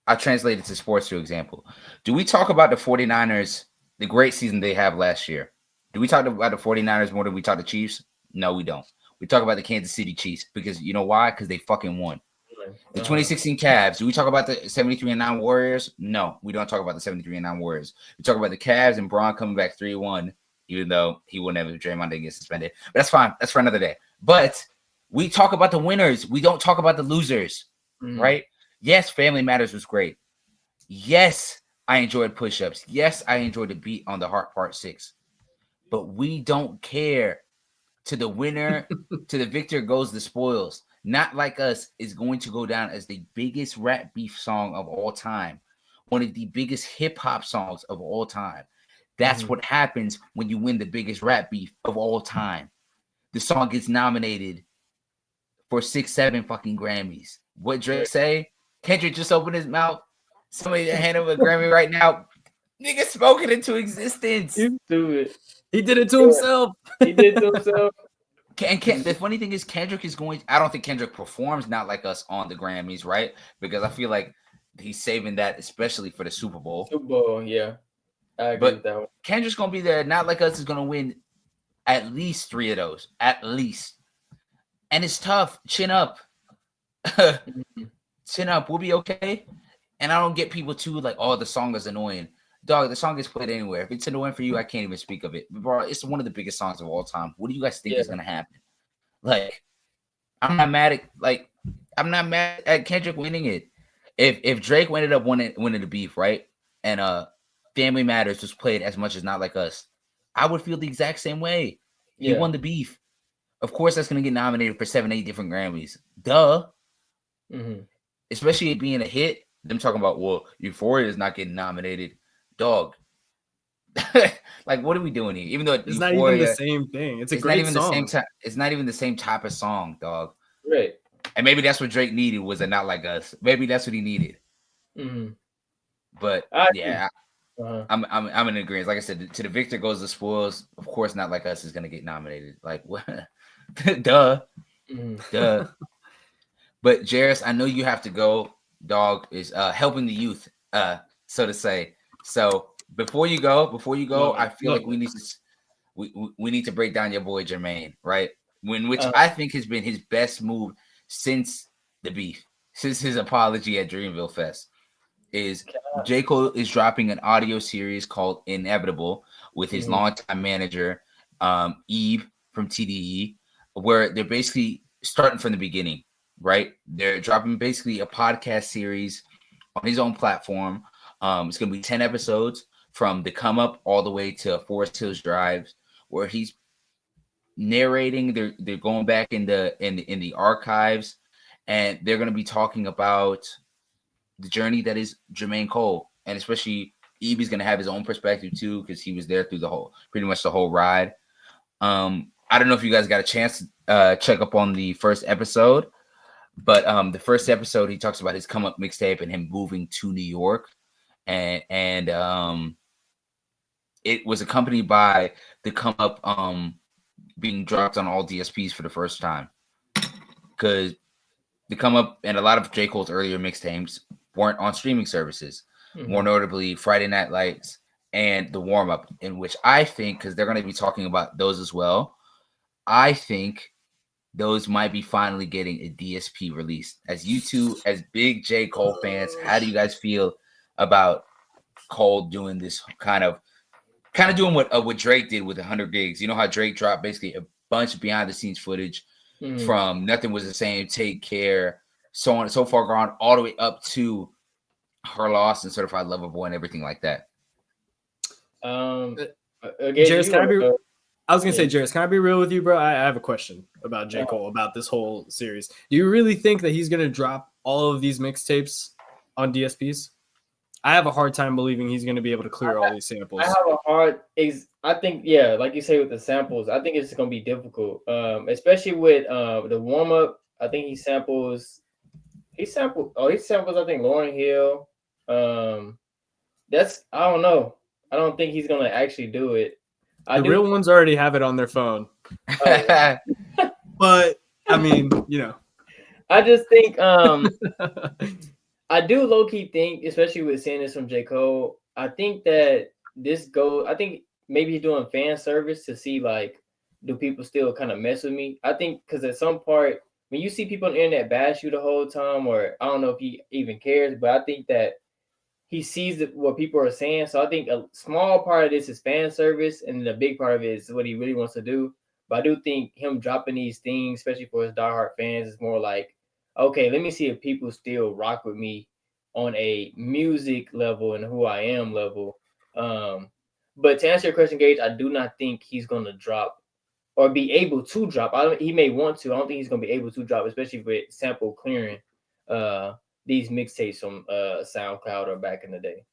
I translate it to sports, for example. Do we talk about the 49ers, the great season they have last year? Do we talk about the 49ers more than we talk the Chiefs? No, we don't. We talk about the Kansas City Chiefs because you know why? Because they fucking won. The 2016 Cavs. Do we talk about the 73-9 Warriors? No, we don't talk about the 73-9 Warriors. We talk about the Cavs and Braun coming back 3-1, even though he wouldn't have if Draymond didn't get suspended. But that's fine. That's for another day. But we talk about the winners. We don't talk about the losers, right? Yes, Family Matters was great. Yes, I enjoyed push-ups. Yes, I enjoyed the beat on the Heart Part 6. But we don't care. To the winner, to the victor goes the spoils. Not Like Us is going to go down as the biggest rap beef song of all time. One of the biggest hip-hop songs of all time. That's what happens when you win the biggest rap beef of all time. the song gets nominated for 6, 7 fucking Grammys. What Drake say? Kendrick just opened his mouth. Somebody hand him a Grammy right now. Nigga spoke it into existence. You do it. He did it to himself. He did to himself. The funny thing is, Kendrick is going. I don't think Kendrick performs Not Like Us on the Grammys, right? Because I feel like he's saving that, especially for the Super Bowl. Super Bowl, yeah. I agree with that one. Kendrick's gonna be there. Not Like Us is gonna win at least 3 of those, at least. And it's tough. Chin up. Chin up. We'll be okay. And I don't get people too like, oh, the song is annoying. Dog, the song is played anywhere. If it's annoying for you, I can't even speak of it. But bro, it's one of the biggest songs of all time. What do you guys think is gonna happen? Like, I'm not mad at Kendrick winning it. If Drake ended up winning the beef, right? And Family Matters was played as much as Not Like Us, I would feel the exact same way. He won the beef. Of course, that's gonna get nominated for 7, 8 different Grammys. Duh. Mm-hmm. Especially it being a hit. Them talking about, well, Euphoria is not getting nominated. Dog. Like, what are we doing here? Even though it's Euphoria, not even the same thing. It's not even song. the same time. It's not even the same type of song, dog. Right. And maybe that's what Drake needed, was a Not Like Us. Maybe that's what he needed. Mm-hmm. But yeah, I'm in agreement. Like I said, to the victor goes the spoils. Of course, Not Like Us is gonna get nominated. Like, what? Duh. Mm-hmm. Duh. But Jarris, I know you have to go. Dog is helping the youth, so to say. So before you go, I feel like we need to break down your boy Jermaine, right? Which I think has been his best move since the beef, since his apology at Dreamville Fest. Is J.Cole is dropping an audio series called Inevitable with his longtime manager, Eve from TDE, where they're basically starting from the beginning. Right, they're dropping basically a podcast series on his own platform. It's gonna be 10 episodes from the come up all the way to Forest Hills Drive, where he's narrating. They're going back in the archives, and they're gonna be talking about the journey that is Jermaine Cole, and especially Evie's gonna have his own perspective too, because he was there through pretty much the whole ride. I don't know if you guys got a chance to check up on the first episode. But the first episode, he talks about his come up mixtape and him moving to New York, and it was accompanied by the come up being dropped on all DSPs for the first time, because the come up and a lot of J. Cole's earlier mixtapes weren't on streaming services, more notably Friday Night Lights and the warm up, in which I think, because they're going to be talking about those as well, I think those might be finally getting a DSP release. As you two, as big J. Cole fans, how do you guys feel about Cole doing this kind of doing what Drake did with 100 gigs? You know how Drake dropped basically a bunch of behind the scenes footage from Nothing Was the Same, Take Care, so on and so far gone, all the way up to Her Loss and Certified Lover Boy and everything like that. Jarris, I was gonna say, Jarris, can I be real with you, bro? I have a question about J. Cole, about this whole series. Do you really think that he's gonna drop all of these mixtapes on DSPs? I have a hard time believing he's gonna be able to clear all these samples. I think, yeah, like you say with the samples, I think it's gonna be difficult. Especially with the warm up. I think he samples I think Lauryn Hill. I don't know. I don't think he's gonna actually do it. The real ones already have it on their phone. But I mean, you know. I just think I do low-key think, especially with seeing this from J. Cole, I think that I think maybe he's doing fan service to see, like, do people still kind of mess with me? I think because at some part, when you see people on the internet bash you the whole time, or I don't know if he even cares, but I think that he sees what people are saying. So I think a small part of this is fan service, and the big part of it is what he really wants to do. But I do think him dropping these things, especially for his diehard fans, is more like, okay, let me see if people still rock with me on a music level and who I am level. But to answer your question, Gage, I do not think he's going to drop or be able to drop. He may want to. I don't think he's going to be able to drop, especially with sample clearing these mixtapes from SoundCloud or back in the day.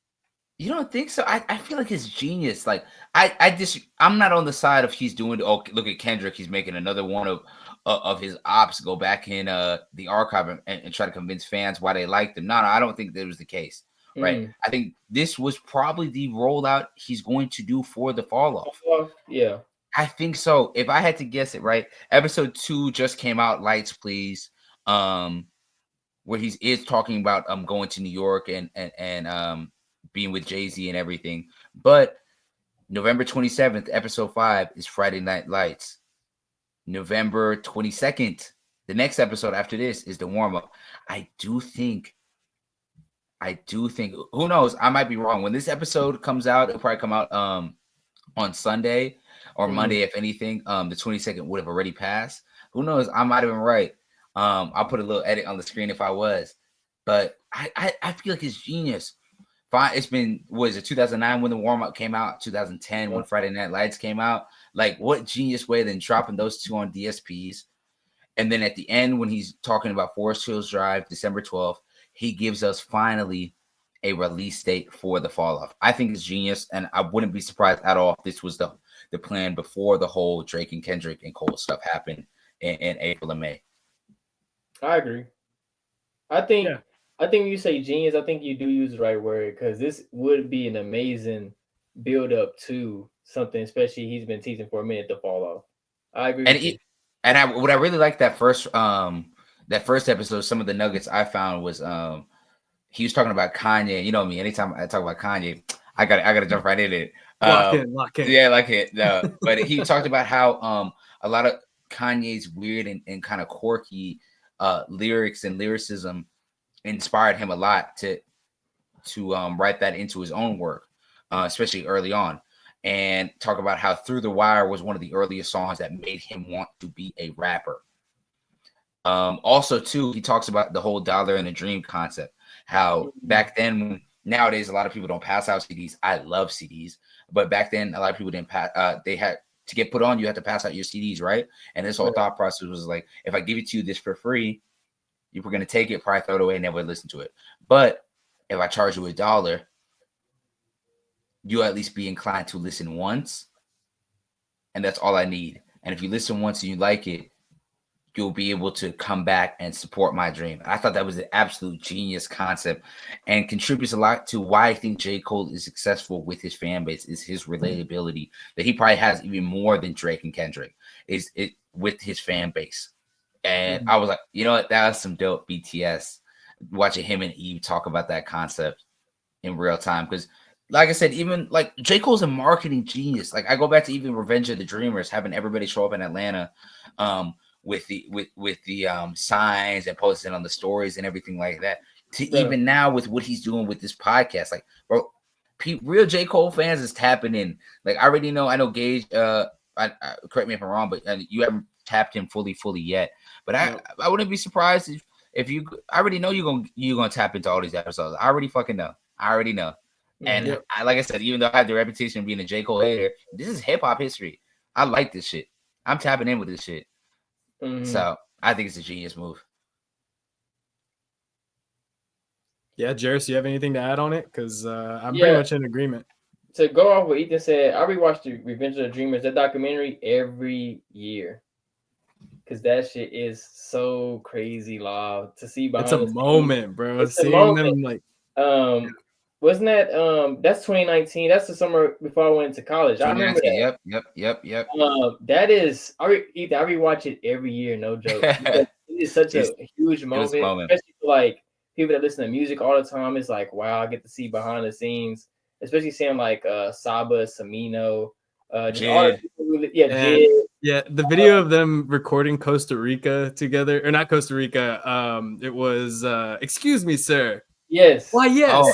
You don't think so? I feel like it's genius. Like I'm not on the side of he's doing. Oh, look at Kendrick. He's making another one of his ops go back in the archive and try to convince fans why they liked him. No, I don't think that was the case. Right. I think this was probably the rollout he's going to do for the fall off. Yeah. I think so. If I had to guess it, right? Episode 2 just came out. Lights, please. Where he is talking about going to New York and being with Jay-Z and everything. But November 27th, episode 5 is Friday Night Lights. November 22nd, the next episode after this is the warm-up. I do think, who knows? I might be wrong. When this episode comes out, it'll probably come out on Sunday or Monday, if anything. The 22nd would have already passed. Who knows? I might have been right. I'll put a little edit on the screen if I was. But I feel like it's genius. Fine, it's been, was it 2009 when the warm-up came out, 2010 when Friday Night Lights came out? Like, what genius way than dropping those two on DSPs? And then at the end, when he's talking about Forest Hills Drive, December 12th, he gives us finally a release date for the fall off. I think it's genius, and I wouldn't be surprised at all if this was the plan before the whole Drake and Kendrick and Cole stuff happened in April and May. I agree. I think when you say genius, I think you do use the right word, because this would be an amazing build up to something, especially he's been teasing for a minute to fall off. I agree. What I really liked that first episode, some of the nuggets I found was he was talking about Kanye. You know me, anytime I talk about Kanye, I gotta jump right in it. Lock in. Yeah, like it. But he talked about how a lot of Kanye's weird and kind of quirky lyrics and lyricism inspired him a lot to write that into his own work, especially early on, and talk about how Through the Wire was one of the earliest songs that made him want to be a rapper. Also too, he talks about the whole dollar and a dream concept, how back then, nowadays a lot of people don't pass out CDs. I love CDs, but back then a lot of people didn't pass. They had to get put on, you had to pass out your CDs, right? And this whole thought process was like, if I give it to you this for free, you were going to take it, probably throw it away, and never listen to it. But if I charge you $1, you'll at least be inclined to listen once. And that's all I need. And if you listen once and you like it, you'll be able to come back and support my dream. I thought that was an absolute genius concept and contributes a lot to why I think J. Cole is successful with his fan base, is his relatability that he probably has even more than Drake and Kendrick is it with his fan base. And I was like, you know what? That was some dope BTS. Watching him and Eve talk about that concept in real time. Because, like I said, even like J. Cole's a marketing genius. Like I go back to even Revenge of the Dreamers, having everybody show up in Atlanta with the signs and posting on the stories and everything like that. To even now with what he's doing with this podcast, like, bro, real J. Cole fans is tapping in. Like I already know. I know Gage. Correct me if I'm wrong, but you haven't tapped in fully yet. But I wouldn't be surprised if you. I already know you're gonna tap into all these episodes. I already fucking know. I already know. And like I said, even though I have the reputation of being a J. Cole hater, this is hip hop history. I like this shit. I'm tapping in with this shit. So I think it's a genius move. Yeah, Jarris, you have anything to add on it? Because I'm pretty much in agreement. To go off what Ethan said, I rewatch the Revenge of the Dreamers, that documentary, every year. Because that shit is so crazy live to see behind. It's a moment, bro. Seeing them like wasn't that that's 2019? That's the summer before I went to college. I remember that. Yep. That is Ethan, I rewatch it every year, no joke. It is such a huge moment, especially for like people that listen to music all the time. It's like, wow, I get to see behind the scenes, especially seeing like Saba, Samino, just all the people who, Jid. Yeah, the video of them recording Costa Rica together, or not Costa Rica. It was excuse me, sir. Yes. Why, yes. Oh.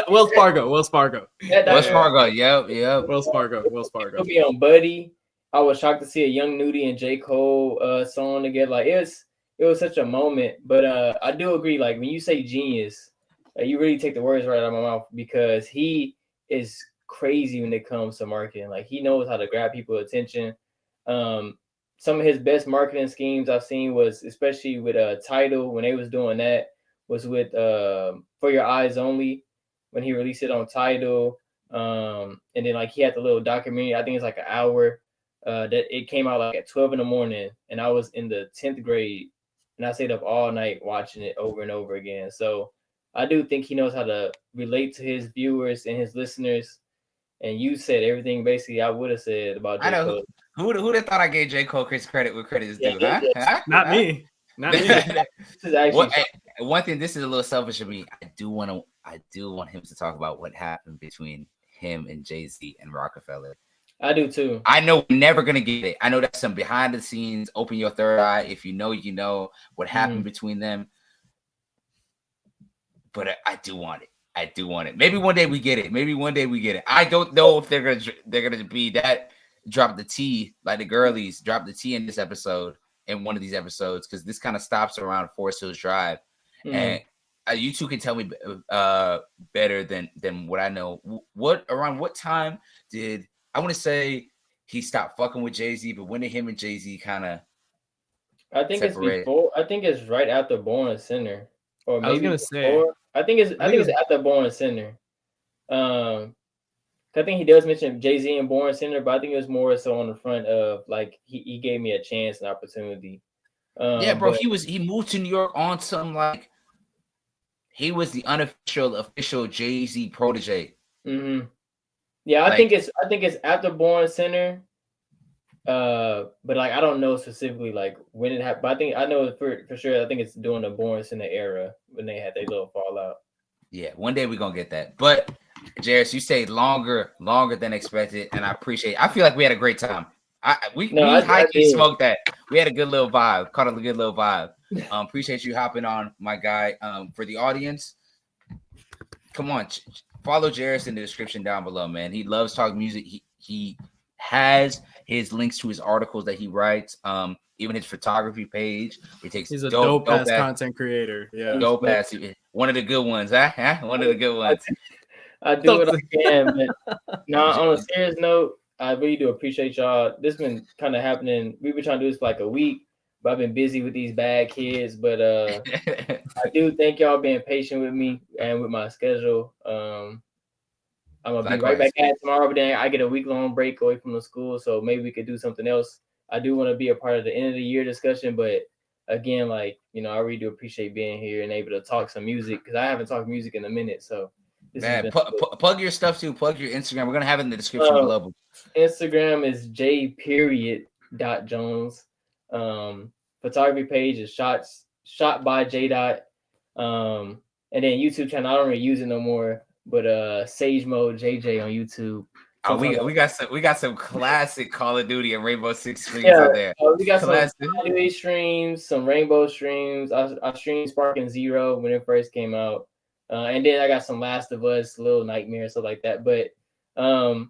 Wells Fargo. Yep. Wells Fargo. It'll be on Buddy. I was shocked to see a Young Nudie and J. Cole song together. Like it was such a moment. But I do agree. Like when you say genius, you really take the words right out of my mouth, because he is crazy when it comes to marketing. Like he knows how to grab people's attention. Some of his best marketing schemes I've seen was especially with Tidal when they was doing that. Was with For Your Eyes Only. when he released it on Tidal. And then like he had the little documentary. I think it's like an hour. That it came out like at 12 in the morning, and I was in the 10th grade, and I stayed up all night watching it over and over again. So I do think he knows how to relate to his viewers and his listeners. And you said everything basically I would have said about I J. know Cole. who'd have thought I gave J. Cole credit where credit is due, Yeah, huh? Not me. Not me. This is actually One thing. This is a little selfish of me. I do want him to talk about what happened between him and Jay-Z and Rockefeller. I do too. I know we're never gonna get it. I know that's some behind the scenes. Open your third eye. If you know, you know what happened between them. But I do want it. I do want it. Maybe one day we get it. I don't know if they're gonna be that drop the T like the girlies drop the T in this episode, in one of these episodes, because this kind of stops around Forest Hills Drive, and you two can tell me better than what I know. Around what time did I want to say he stopped fucking with Jay-Z, but when did him and Jay-Z kind of it's before. I think it's right after Born Center, or maybe I was gonna before. say. I think it's after Born Center. I think he does mention Jay-Z and Born Center, but I think it was more so on the front of like he gave me a chance and opportunity. Yeah, bro, he moved to New York on some like he was the official Jay-Z protege. Mm-hmm. Yeah, I think it's after Born Center. But like I don't know specifically like when it happened. But I know for sure. I think it's during the Born Center era when they had their little fallout. Yeah, one day we're gonna get that. But Jarris, you stayed longer than expected, and I appreciate it. I feel like we had a great time. We high-key smoked that. We had a good little vibe. Caught a good little vibe. Appreciate you hopping on, my guy. For the audience, come on, follow Jarris in the description down below, man. He loves talking music. He has his links to his articles that he writes. Even his photography page. He's a dope ass content creator. Yeah, dope ass. One of the good ones, huh? One of the good ones. I do what I can, but on a serious note, I really do appreciate y'all. This has been kind of happening. We've been trying to do this for like a week, but I've been busy with these bad kids. But I do thank y'all being patient with me and with my schedule. I'm gonna be right back at it tomorrow, but then I get a week-long break away from the school, so maybe we could do something else. I do want to be a part of the end of the year discussion, but again, like I really do appreciate being here and able to talk some music because I haven't talked music in a minute. So, man, plug your stuff too. Plug your Instagram. We're gonna have it in the description below. Instagram is j.jones. Photography page is shot by J. And then YouTube channel. I don't really use it no more, but Sage Mode JJ on YouTube. We got some classic Call of Duty and Rainbow Six streams out there. We got classic. Some Call of Duty streams, some Rainbow streams. I streamed Sparking Zero when it first came out, and then I got some Last of Us, Little Nightmare, stuff like that. But I'll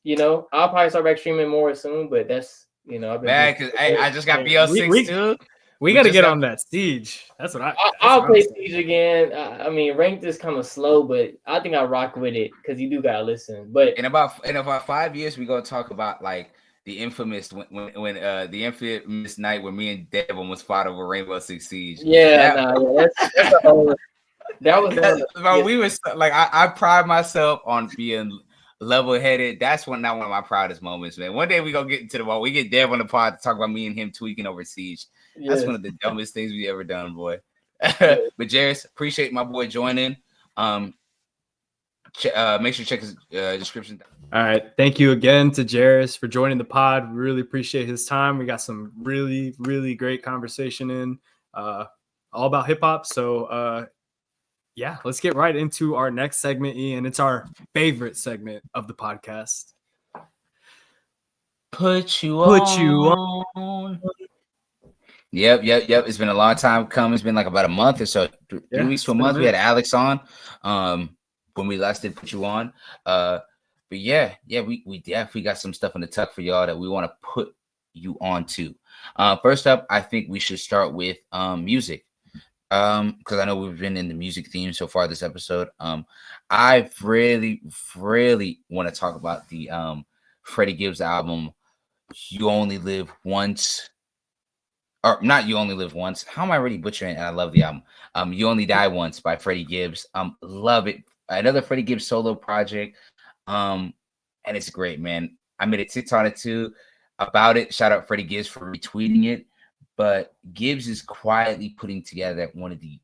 probably start back streaming more soon. But that's I've been because I just got BL6 too. We got to get on that Siege. That's what I'll play Siege again. I mean, ranked is kind of slow, but I think I rock with it because you do gotta listen. But in about 5 years, we gonna talk about like the infamous when the infamous night when me and Devin was fought over Rainbow Six Siege. That's a whole. We was like I pride myself on being level-headed. That's not one of my proudest moments, man. One day we gonna get into the ball. We get Dev on the pod to talk about me and him tweaking over Siege. That's one of the dumbest things we ever done, boy. But Jarris, appreciate my boy joining. Make sure you check his description. All right. Thank you again to Jarris for joining the pod. We really appreciate his time. We got some really, really great conversation in all about hip hop. So let's get right into our next segment, Ian. It's our favorite segment of the podcast. Put you on. Yep. It's been a long time coming. It's been like about a month or so, 3 weeks to a month. We had Alex on when we last did Put You On. But we definitely got some stuff in the tuck for y'all that we want to put you on to. First up, I think we should start with music. Because I know we've been in the music theme so far this episode. I really want to talk about the Freddie Gibbs album, You Only Live Once. Or not You Only Live Once. How am I already butchering it? And I love the album. You Only Die Once by Freddie Gibbs. Love it. another Freddie Gibbs solo project. And it's great, man. I made a TikTok or two about it. Shout out Freddie Gibbs for retweeting it. But Gibbs is quietly putting together one of the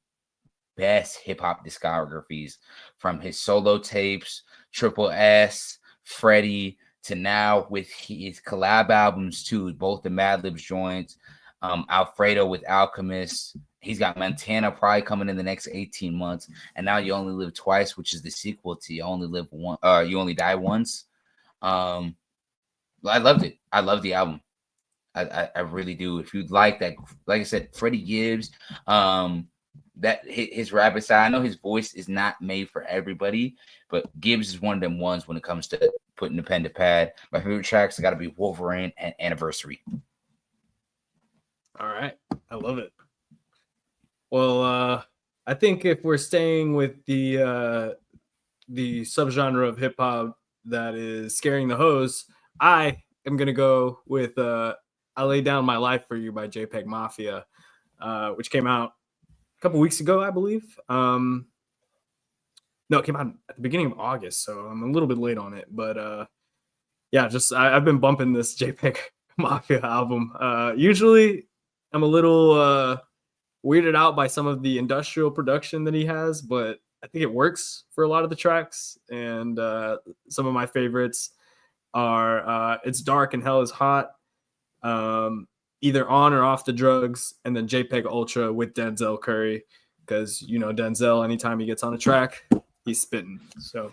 best hip hop discographies, from his solo tapes, Triple S, Freddie, to now with his collab albums too, both the Madlibs joints, Alfredo with Alchemist. He's got Montana probably coming in the next 18 months, and now You Only Live Twice, which is the sequel to You Only Live One. You Only Die Once. I loved it. I love the album. I really do. If you like that, like I said, Freddie Gibbs, that his rapid side. I know his voice is not made for everybody, but Gibbs is one of them ones when it comes to putting the pen to pad. My favorite tracks got to be Wolverine and Anniversary. All right, I love it. Well, I think if we're staying with the subgenre of hip hop that is scaring the hoes, I am gonna go with "I Lay Down My Life for You" by JPEG Mafia, which came out a couple weeks ago, I believe. No, it came out at the beginning of August, so I'm a little bit late on it. But yeah, I've been bumping this JPEG Mafia album. Usually, I'm a little weirded out by some of the industrial production that he has, but I think it works for a lot of the tracks. And some of my favorites are "It's Dark and Hell is Hot," "Either On or Off the Drugs," and then JPEG Ultra with Denzel Curry, because Denzel, anytime he gets on a track, he's spitting. So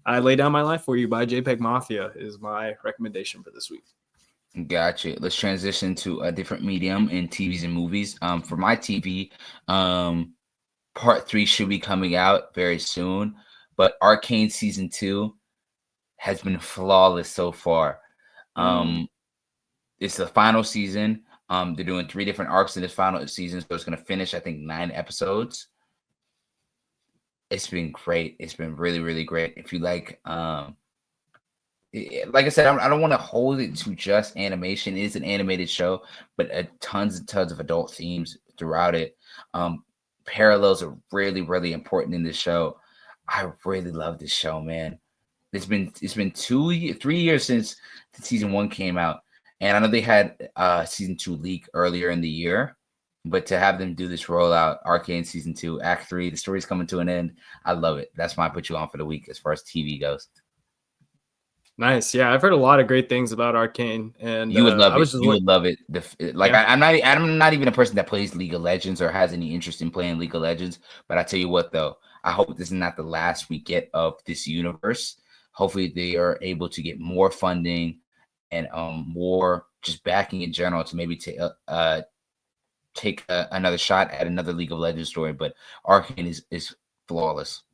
"I Lay Down My Life for You" by JPEG Mafia is my recommendation for this week. Gotcha. Let's transition to a different medium in TVs and movies. For my TV, part 3 should be coming out very soon, but Arcane season 2 has been flawless so far. It's the final season. They're doing 3 different arcs in this final season, so it's going to finish, I think, 9 episodes. It's been great. It's been really, really great. If you like I said, I don't want to hold it to just animation. It is an animated show, but tons and tons of adult themes throughout it. Parallels are really, really important in this show. I really love this show, man. It's been 3 years since season 1 came out, and I know they had season 2 leak earlier in the year, but to have them do this rollout, Arcane season 2, Act 3, the story's coming to an end. I love it. That's why I put you on for the week as far as TV goes. Nice. Yeah, I've heard a lot of great things about Arcane, and you would love it. You would love it. I'm not even a person that plays League of Legends or has any interest in playing League of Legends. But I tell you what, though, I hope this is not the last we get of this universe. Hopefully, they are able to get more funding and more just backing in general to maybe take another shot at another League of Legends story. But Arcane is flawless.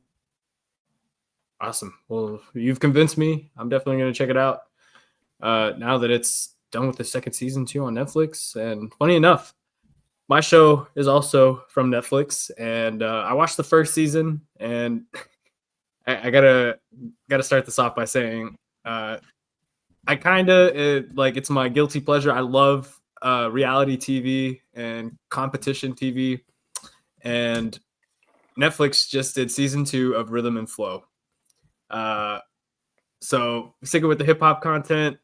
Awesome. Well, you've convinced me. I'm definitely going to check it out now that it's done with the second season too on Netflix. And funny enough, my show is also from Netflix, and I watched the first season, and I gotta start this off by saying I kind of like, it's my guilty pleasure. I love reality TV and competition TV, and Netflix just did season 2 of Rhythm and Flow. So sticking with the hip hop content,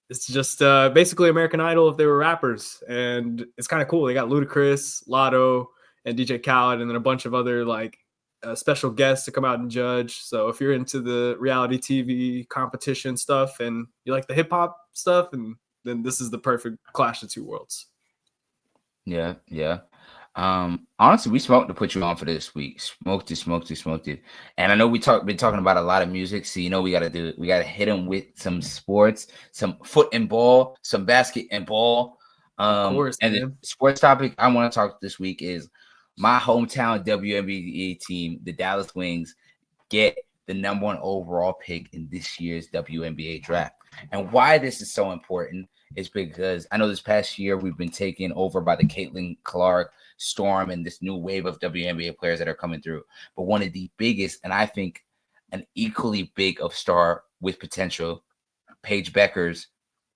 it's just basically American Idol if they were rappers, and it's kind of cool. They got Ludacris, Lotto, and DJ Khaled, and then a bunch of other special guests to come out and judge. So if you're into the reality TV competition stuff and you like the hip hop stuff, and then this is the perfect clash of two worlds. Yeah. Honestly, we smoked to put you on for this week. Smoked it. And I know been talking about a lot of music, so we gotta hit them with some sports, some foot and ball, some basket and ball. Of course. And the sports topic I want to talk this week is my hometown WNBA team, the Dallas Wings, get the number 1 overall pick in this year's WNBA draft. And why this is so important is because I know this past year we've been taken over by the Caitlin Clark Storm and this new wave of WNBA players that are coming through. But one of the biggest, and I think an equally big of star with potential, Paige Beckers,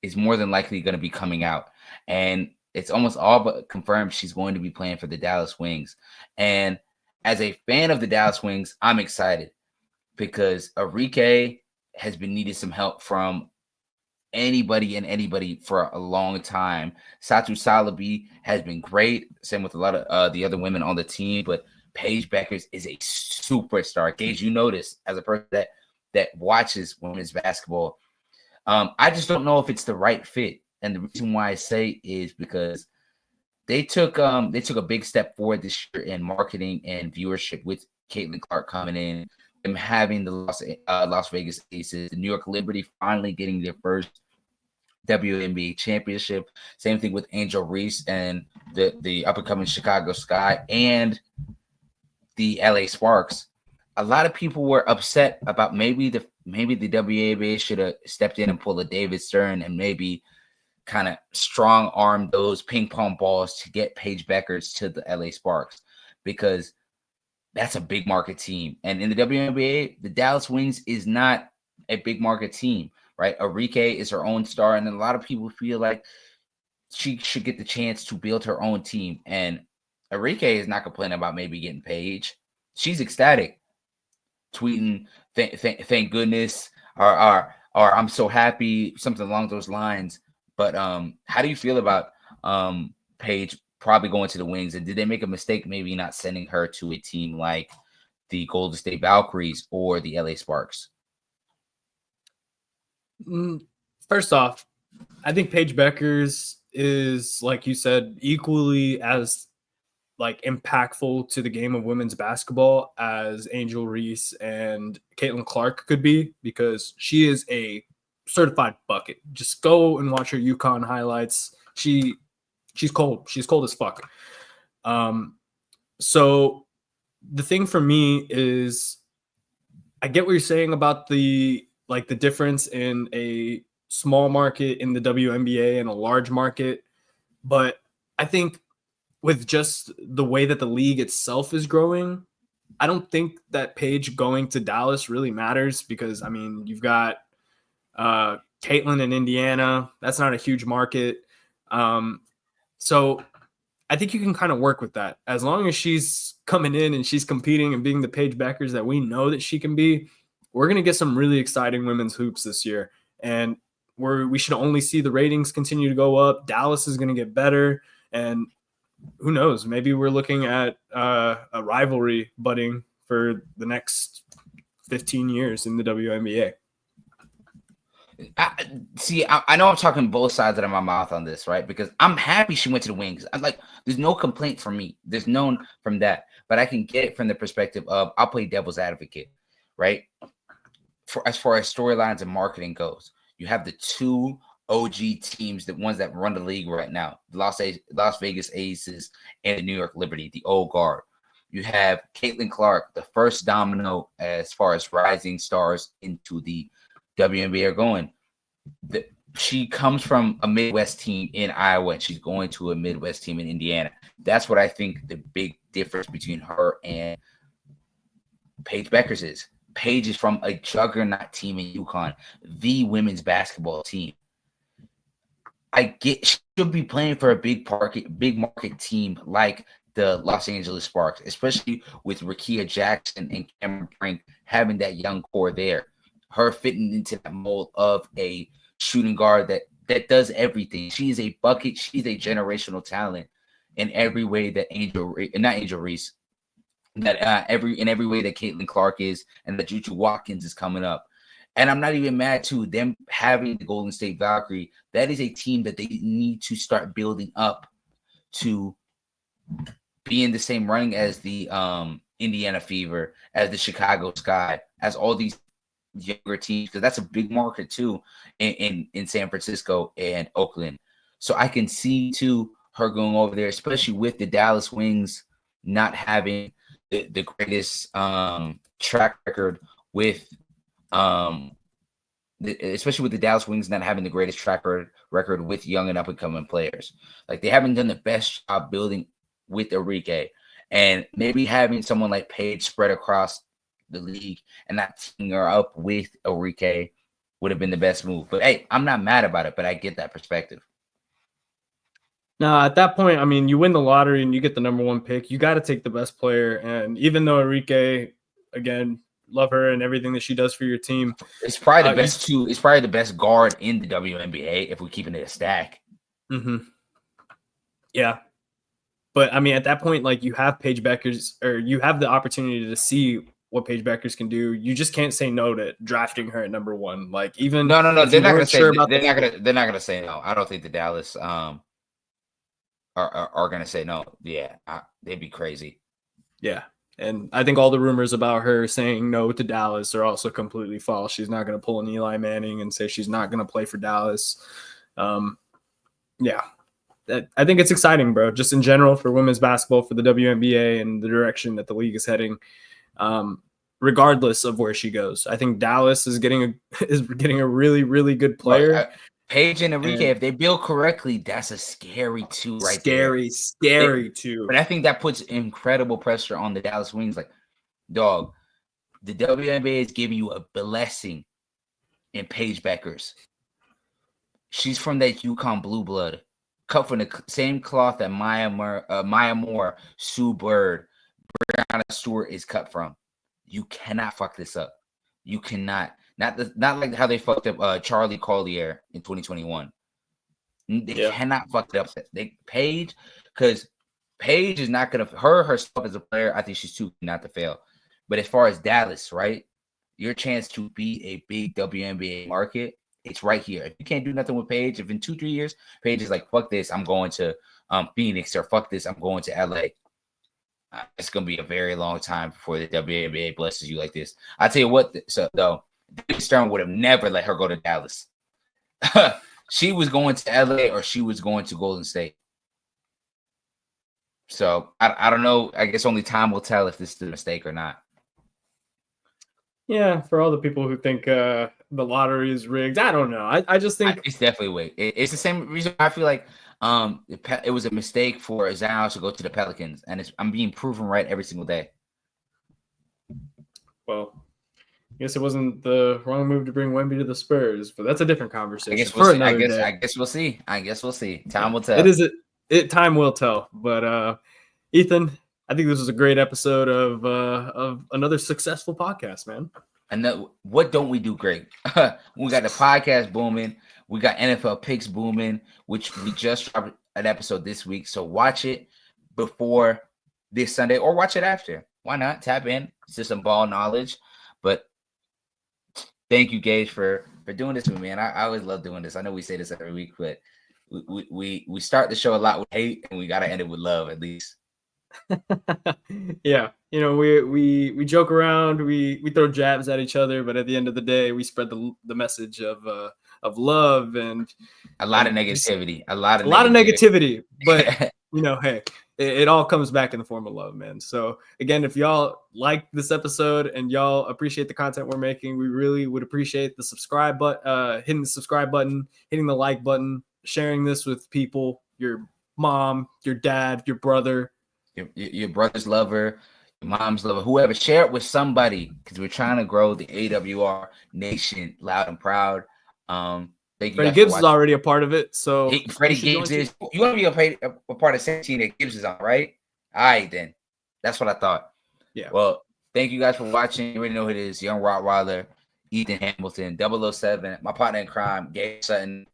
is more than likely going to be coming out. And it's almost all but confirmed she's going to be playing for the Dallas Wings. And as a fan of the Dallas Wings, I'm excited. because Enrique has been needing some help from anybody for a long time. Satu Salabi has been great. Same with a lot of the other women on the team, but Paige Beckers is a superstar. Gage, you know this as a person that watches women's basketball. I just don't know if it's the right fit, and the reason why I say is because they took a big step forward this year in marketing and viewership with Caitlin Clark coming in, them having the Las Vegas Aces, the New York Liberty finally getting their first WNBA championship. Same thing with Angel Reese and the up and coming Chicago Sky and the LA Sparks. A lot of people were upset about maybe the WNBA should have stepped in and pulled a David Stern and maybe kind of strong arm those ping pong balls to get Paige Beckers to the LA Sparks, because that's a big market team. And in the WNBA, the Dallas Wings is not a big market team. Right, Enrique is her own star, and a lot of people feel like she should get the chance to build her own team. And Enrique is not complaining about maybe getting Paige. She's ecstatic, tweeting "thank goodness" or "I'm so happy," something along those lines. But how do you feel about Paige probably going to the Wings? And did they make a mistake maybe not sending her to a team like the Golden State Valkyries or the LA Sparks? First off, I think Paige Beckers is, like you said, equally as like impactful to the game of women's basketball as Angel Reese and Caitlin Clark could be, because she is a certified bucket. Just go and watch her UConn highlights. She's cold. She's cold as fuck. So the thing for me is, I get what you're saying about the difference in a small market in the WNBA and a large market. But I think with just the way that the league itself is growing, I don't think that Paige going to Dallas really matters, because, I mean, you've got Caitlin in Indiana. That's not a huge market. So I think you can kind of work with that. As long as she's coming in and she's competing and being the Paige Beckers that we know that she can be, we're going to get some really exciting women's hoops this year. And we should only see the ratings continue to go up. Dallas is going to get better. And who knows, maybe we're looking at a rivalry budding for the next 15 years in the WNBA. I know I'm talking both sides out of my mouth on this, right? Because I'm happy she went to the Wings. I'm like, there's no complaint from me. There's none from that. But I can get it from the perspective of, I'll play devil's advocate, right? As far as storylines and marketing goes, you have the two OG teams, the ones that run the league right now, the Las Vegas Aces and the New York Liberty, the old guard. You have Caitlin Clark, the first domino as far as rising stars into the WNBA are going. She comes from a Midwest team in Iowa, and she's going to a Midwest team in Indiana. That's what I think the big difference between her and Paige Beckers is. Paige is from a juggernaut team in UConn, the women's basketball team. I get she should be playing for a big market team like the Los Angeles Sparks, especially with Rakia Jackson and Cameron Brink having that young core there. Her fitting into that mold of a shooting guard that does everything. She's a bucket. She's a generational talent in every way that every way that Caitlin Clark is, and that Juju Watkins is coming up. And I'm not even mad to them having the Golden State Valkyrie. That is a team that they need to start building up to be in the same running as the Indiana Fever, as the Chicago Sky, as all these younger teams, because that's a big market too in San Francisco and Oakland. So I can see too her going over there, especially with the Dallas Wings not having the greatest track record with especially with the Dallas Wings not having the greatest track record with young and up and coming players. Like, they haven't done the best job building with Enrique, and maybe having someone like Paige spread across the league and not teaming her up with Enrique would have been the best move. But hey, I'm not mad about it, but I get that perspective. No, at that point, I mean, you win the lottery and you get the number one pick. You got to take the best player. And even though Enrique, again, love her and everything that she does for your team. It's probably the best two. It's probably the best guard in the WNBA if we're keeping it a stack. Mm-hmm. Yeah. But I mean, at that point, like you have Paige Beckers, or you have the opportunity to see what Paige Beckers can do. You just can't say no to drafting her at number 1. Like even no, they're not gonna say they're not gonna say no. I don't think the Dallas are gonna say no. Yeah, they'd be crazy. Yeah, and I think all the rumors about her saying no to Dallas are also completely false. She's not going to pull an Eli Manning and say she's not going to play for Dallas. Yeah. I think it's exciting, bro, just in general for women's basketball, for the WNBA and the direction that the league is heading, regardless of where she goes. I think Dallas is getting a really, really good player. Paige and Enrique, if they build correctly, that's a scary two right there. Scary two. But I think that puts incredible pressure on the Dallas Wings. Like, dog, the WNBA is giving you a blessing in Paige Beckers. She's from that UConn blue blood. Cut from the same cloth that Maya Moore, Sue Bird, Brianna Stewart is cut from. You cannot fuck this up. You cannot. Not like how they fucked up Charlie Collier in 2021. They cannot fuck it up. Paige, because Paige is not gonna herself as a player. I think she's too not to fail. But as far as Dallas, right, your chance to be a big WNBA market, it's right here. If you can't do nothing with Paige, if in 2-3 years Paige is like, fuck this, I'm going to Phoenix, or fuck this, I'm going to LA. It's gonna be a very long time before the WNBA blesses you like this. I tell you what, so though, David Stern would have never let her go to Dallas. She was going to LA or she was going to Golden State. So I don't know. I guess only time will tell if this is a mistake or not. Yeah, for all the people who think the lottery is rigged, I don't know. I just think it's definitely rigged. It's the same reason I feel like it was a mistake for Zion to go to the Pelicans, and I'm being proven right every single day. Well, I guess it wasn't the wrong move to bring Wemby to the Spurs, but that's a different conversation. I guess we'll see. Time will tell. Time will tell. But Ethan, I think this was a great episode of another successful podcast, man. And what don't we do great? We got the podcast booming. We got NFL picks booming, which we just dropped an episode this week. So watch it before this Sunday or watch it after. Why not? Tap in. It's just some ball knowledge. But thank you, Gage, for doing this with me. And I always love doing this. I know we say this every week, but we start the show a lot with hate, and we got to end it with love at least. Yeah, we joke around, we throw jabs at each other, but at the end of the day, we spread the message of love and a lot of negativity. But hey, it all comes back in the form of love, man. So again, if y'all like this episode and y'all appreciate the content we're making, we really would appreciate the subscribe button, hitting the subscribe button, hitting the like button, sharing this with people, your mom, your dad, your brother, your brother's lover, your mom's lover, whoever. Share it with somebody, because we're trying to grow the AWR Nation loud and proud. Thank you. Freddie Gibbs is already a part of it, so Freddie Gibbs is. You want to be a part of 17 that Gibbs is on, right? All right, then. That's what I thought. Yeah. Well, thank you guys for watching. You already know who it is. Young Rottweiler, Ethan Hamilton, 007, my partner in crime, Gage Sutton.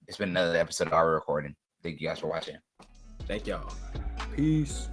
It's been another episode of our recording. Thank you guys for watching. Thank y'all. Peace.